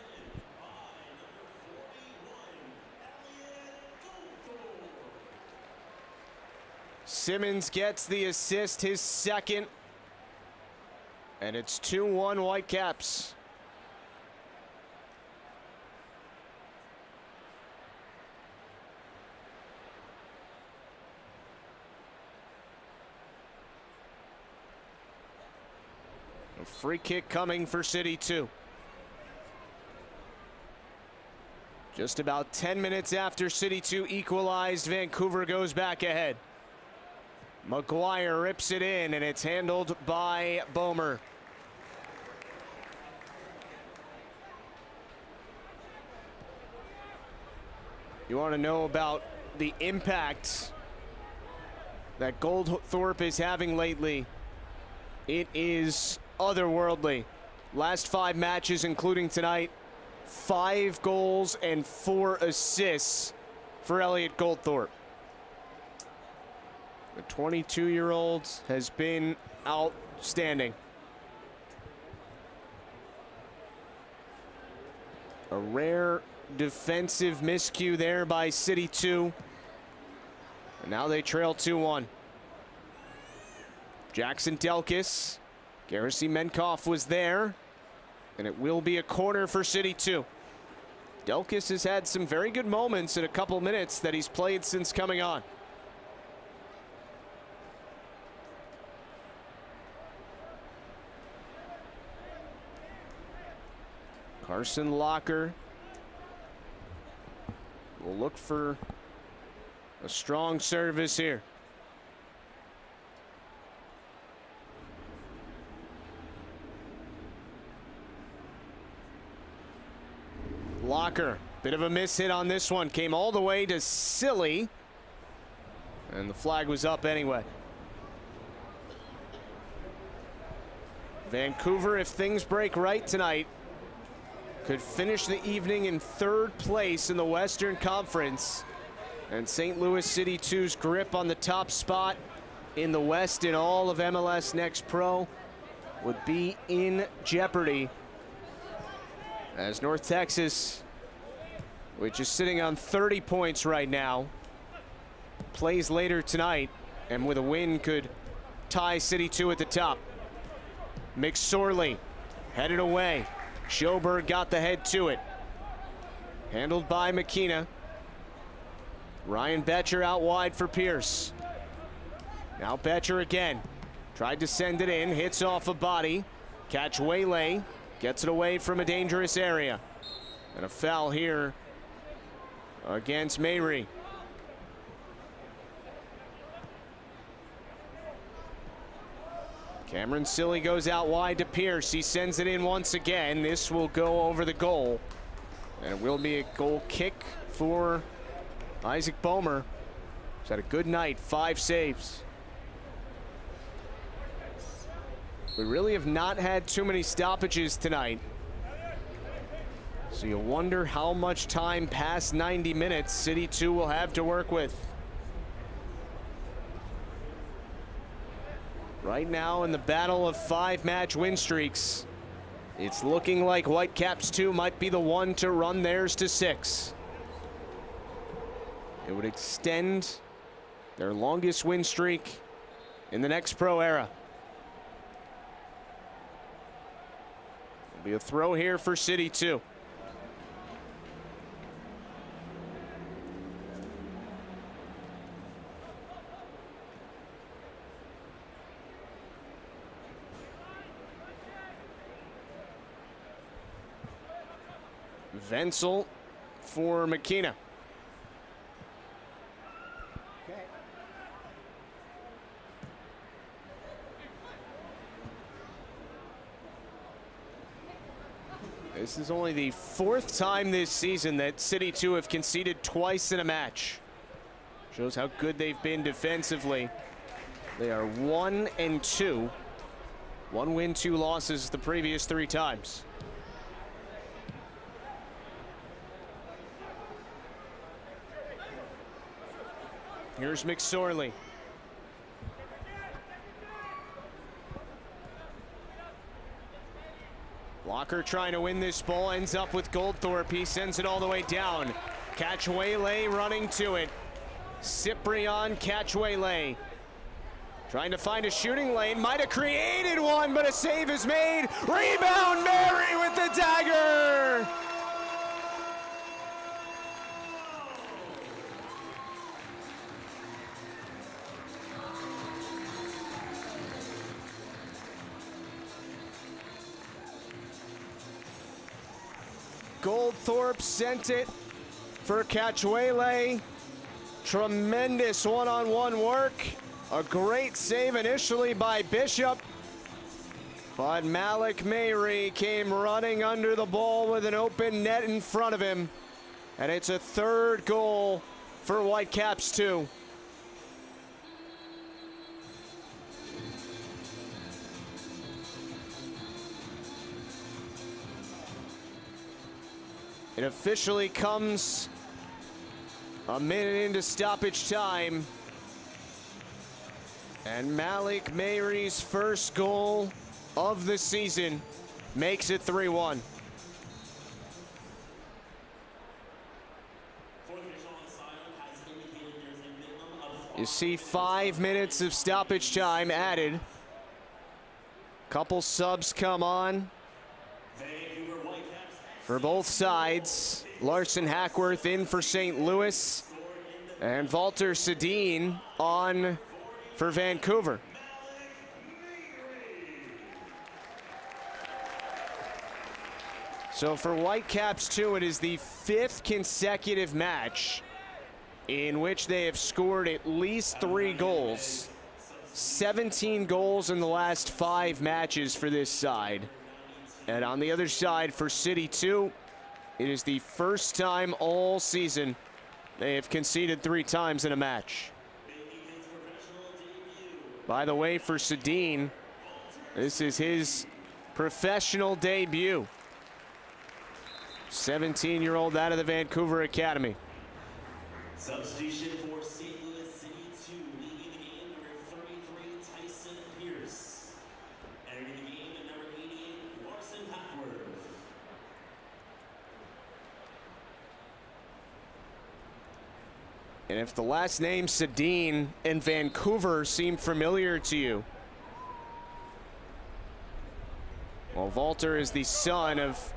Simmons gets the assist, his second. And it's 2-1 Whitecaps. A free kick coming for City 2. Just about 10 minutes after City 2 equalized, Vancouver goes back ahead. McGuire rips it in, and it's handled by Bomer. You want to know about the impact that Goldthorpe is having lately? It is otherworldly. Last 5 matches, including tonight, 5 goals and 4 assists for Elliot Goldthorpe. The 22-year-old has been outstanding. A rare defensive miscue there by City 2. And now they trail 2-1. Jackson Delkis. Garrison Menkoff was there. And it will be a corner for City 2. Delkis has had some very good moments in a couple minutes that he's played since coming on. Carson Locker will look for a strong service here. Locker, bit of a miss hit on this one, came all the way to Silly, and the flag was up anyway. Vancouver, if things break right tonight, could finish the evening in 3rd place in the Western Conference. And St. Louis City 2's grip on the top spot in the West in all of MLS Next Pro would be in jeopardy, as North Texas, which is sitting on 30 points right now, plays later tonight, and with a win could tie City 2 at the top. McSorley headed away. Schoberg got the head to it. Handled by McKenna. Ryan Betcher out wide for Pierce. Now Betcher again. Tried to send it in, hits off a body. Catch Waylay, gets it away from a dangerous area. And a foul here against Mayri. Cameron Silly goes out wide to Pierce. He sends it in once again. This will go over the goal. And it will be a goal kick for Isaac Bomer. He's had a good night, 5 saves. We really have not had too many stoppages tonight. So you wonder how much time past 90 minutes City 2 will have to work with. Right now in the battle of 5-match win streaks, it's looking like Whitecaps 2 might be the one to run theirs to 6. It would extend their longest win streak in the Next Pro era. It'll be a throw here for City 2. Wenzel for McKenna. This is only the 4th time this season that City 2 have conceded twice in a match. Shows how good they've been defensively. They are 1-2. 1 win, 2 losses the previous 3 times. Here's McSorley. Locker trying to win this ball, ends up with Goldthorpe. He sends it all the way down. Catch Waylay running to it. Cyprian catch Waylay. Trying to find a shooting lane, might have created one, but a save is made. Rebound, Mary with the dagger. Goldthorpe sent it for Cachuele. Tremendous one-on-one work. A great save initially by Bishop. But Malik Mayri came running under the ball with an open net in front of him. And it's a third goal for Whitecaps 2. It officially comes a minute into stoppage time. And Malik Mayri's first goal of the season makes it 3-1. You see 5 minutes of stoppage time added. Couple subs come on for both sides. Larson Hackworth in for St. Louis, and Walter Sedin on for Vancouver. So for Whitecaps 2, it is the 5th consecutive match in which they have scored at least 3 goals. 17 goals in the last 5 matches for this side. And on the other side for CITY2, it is the first time all season they have conceded 3 times in a match. By the way, for Sedin, this is his professional debut. 17-year-old out of the Vancouver Academy. Substitution for St. Louis CITY2, leading the game, number 33, Tyson Pierce. Entering the game at number 88, Larson Hackworth. And if the last name Sedin and Vancouver seem familiar to you, well, Walter is the son of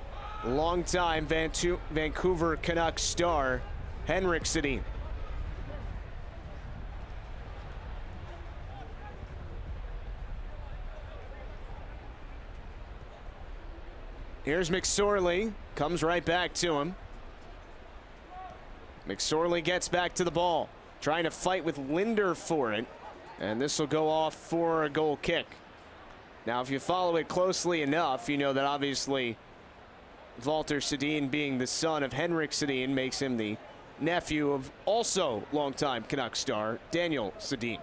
longtime Vancouver Canucks star Henrik Sedin. Here's McSorley, comes right back to him. McSorley gets back to the ball, trying to fight with Linder for it, and this will go off for a goal kick. Now, if you follow it closely enough, you know that obviously Walter Sedin, being the son of Henrik Sedin, makes him the nephew of also longtime Canuck star Daniel Sedin.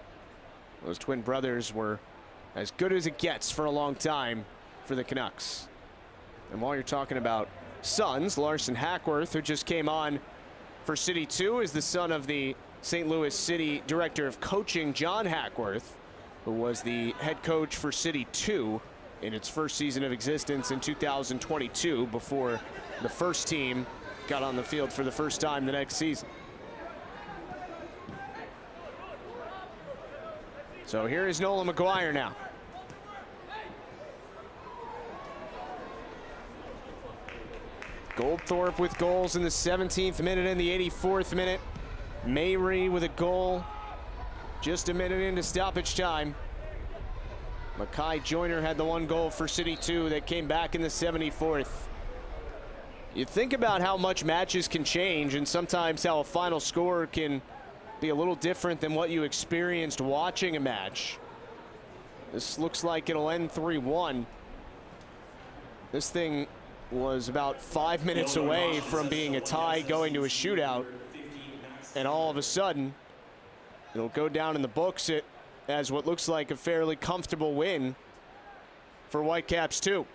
Those twin brothers were as good as it gets for a long time for the Canucks. And while you're talking about sons, Larson Hackworth, who just came on for CITY2, is the son of the St. Louis City Director of Coaching, John Hackworth, who was the head coach for CITY2 in its first season of existence in 2022, before the first team got on the field for the first time the next season. So here is Nolan McGuire now. Goldthorpe with goals in the 17th minute and the 84th minute. Mayri with a goal just a minute into stoppage time. Mackay Joyner had the 1 goal for CITY2 that came back in the 74th. You think about how much matches can change, and sometimes how a final score can be a little different than what you experienced watching a match. This looks like it'll end 3-1. This thing was about 5 minutes away from being a tie going to a shootout, and all of a sudden it'll go down in the books as what looks like a fairly comfortable win for Whitecaps 2.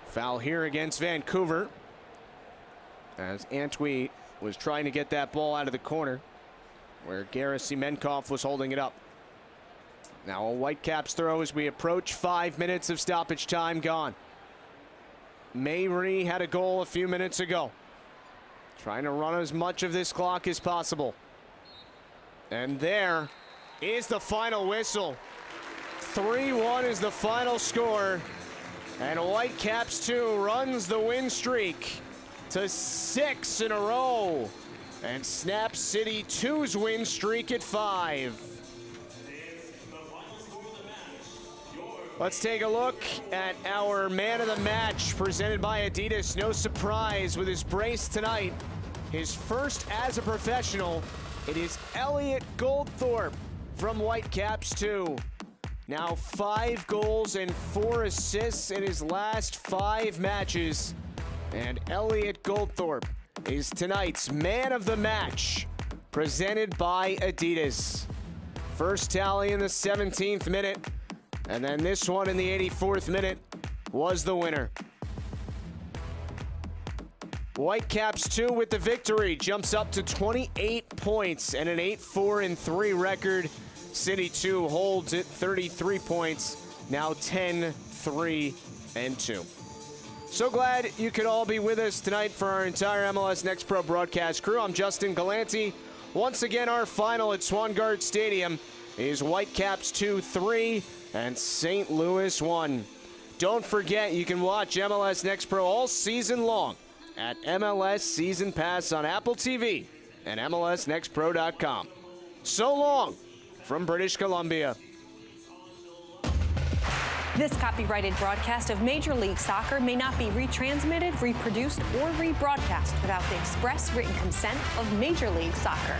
Foul here against Vancouver, as Antwi was trying to get that ball out of the corner where Gareth Semenkov was holding it up. Now a Whitecaps throw as we approach 5 minutes of stoppage time gone. Mayri had a goal a few minutes ago, trying to run as much of this clock as possible. And there is the final whistle. 3-1 is the final score, and Whitecaps 2 runs the win streak to 6 in a row. and snaps City 2's win streak at 5. Let's take a look at our man of the match presented by Adidas. No surprise with his brace tonight. His first as a professional. It is Elliot Goldthorpe from Whitecaps 2. Now 5 goals and 4 assists in his last 5 matches. And Elliot Goldthorpe is tonight's man of the match, presented by Adidas. First tally in the 17th minute, and then this one in the 84th minute was the winner. Whitecaps 2 with the victory, jumps up to 28 points and an 8-4-3 record. City 2 holds at 33 points, now 10-3-2. So glad you could all be with us tonight for our entire MLS Next Pro broadcast crew. I'm Justin Galanti. Once again, our final at Swangard Stadium is Whitecaps 2-3 and St. Louis 1. Don't forget, you can watch MLS Next Pro all season long at MLS Season Pass on Apple TV and MLSNextPro.com. So long from British Columbia. This copyrighted broadcast of Major League Soccer may not be retransmitted, reproduced, or rebroadcast without the express written consent of Major League Soccer.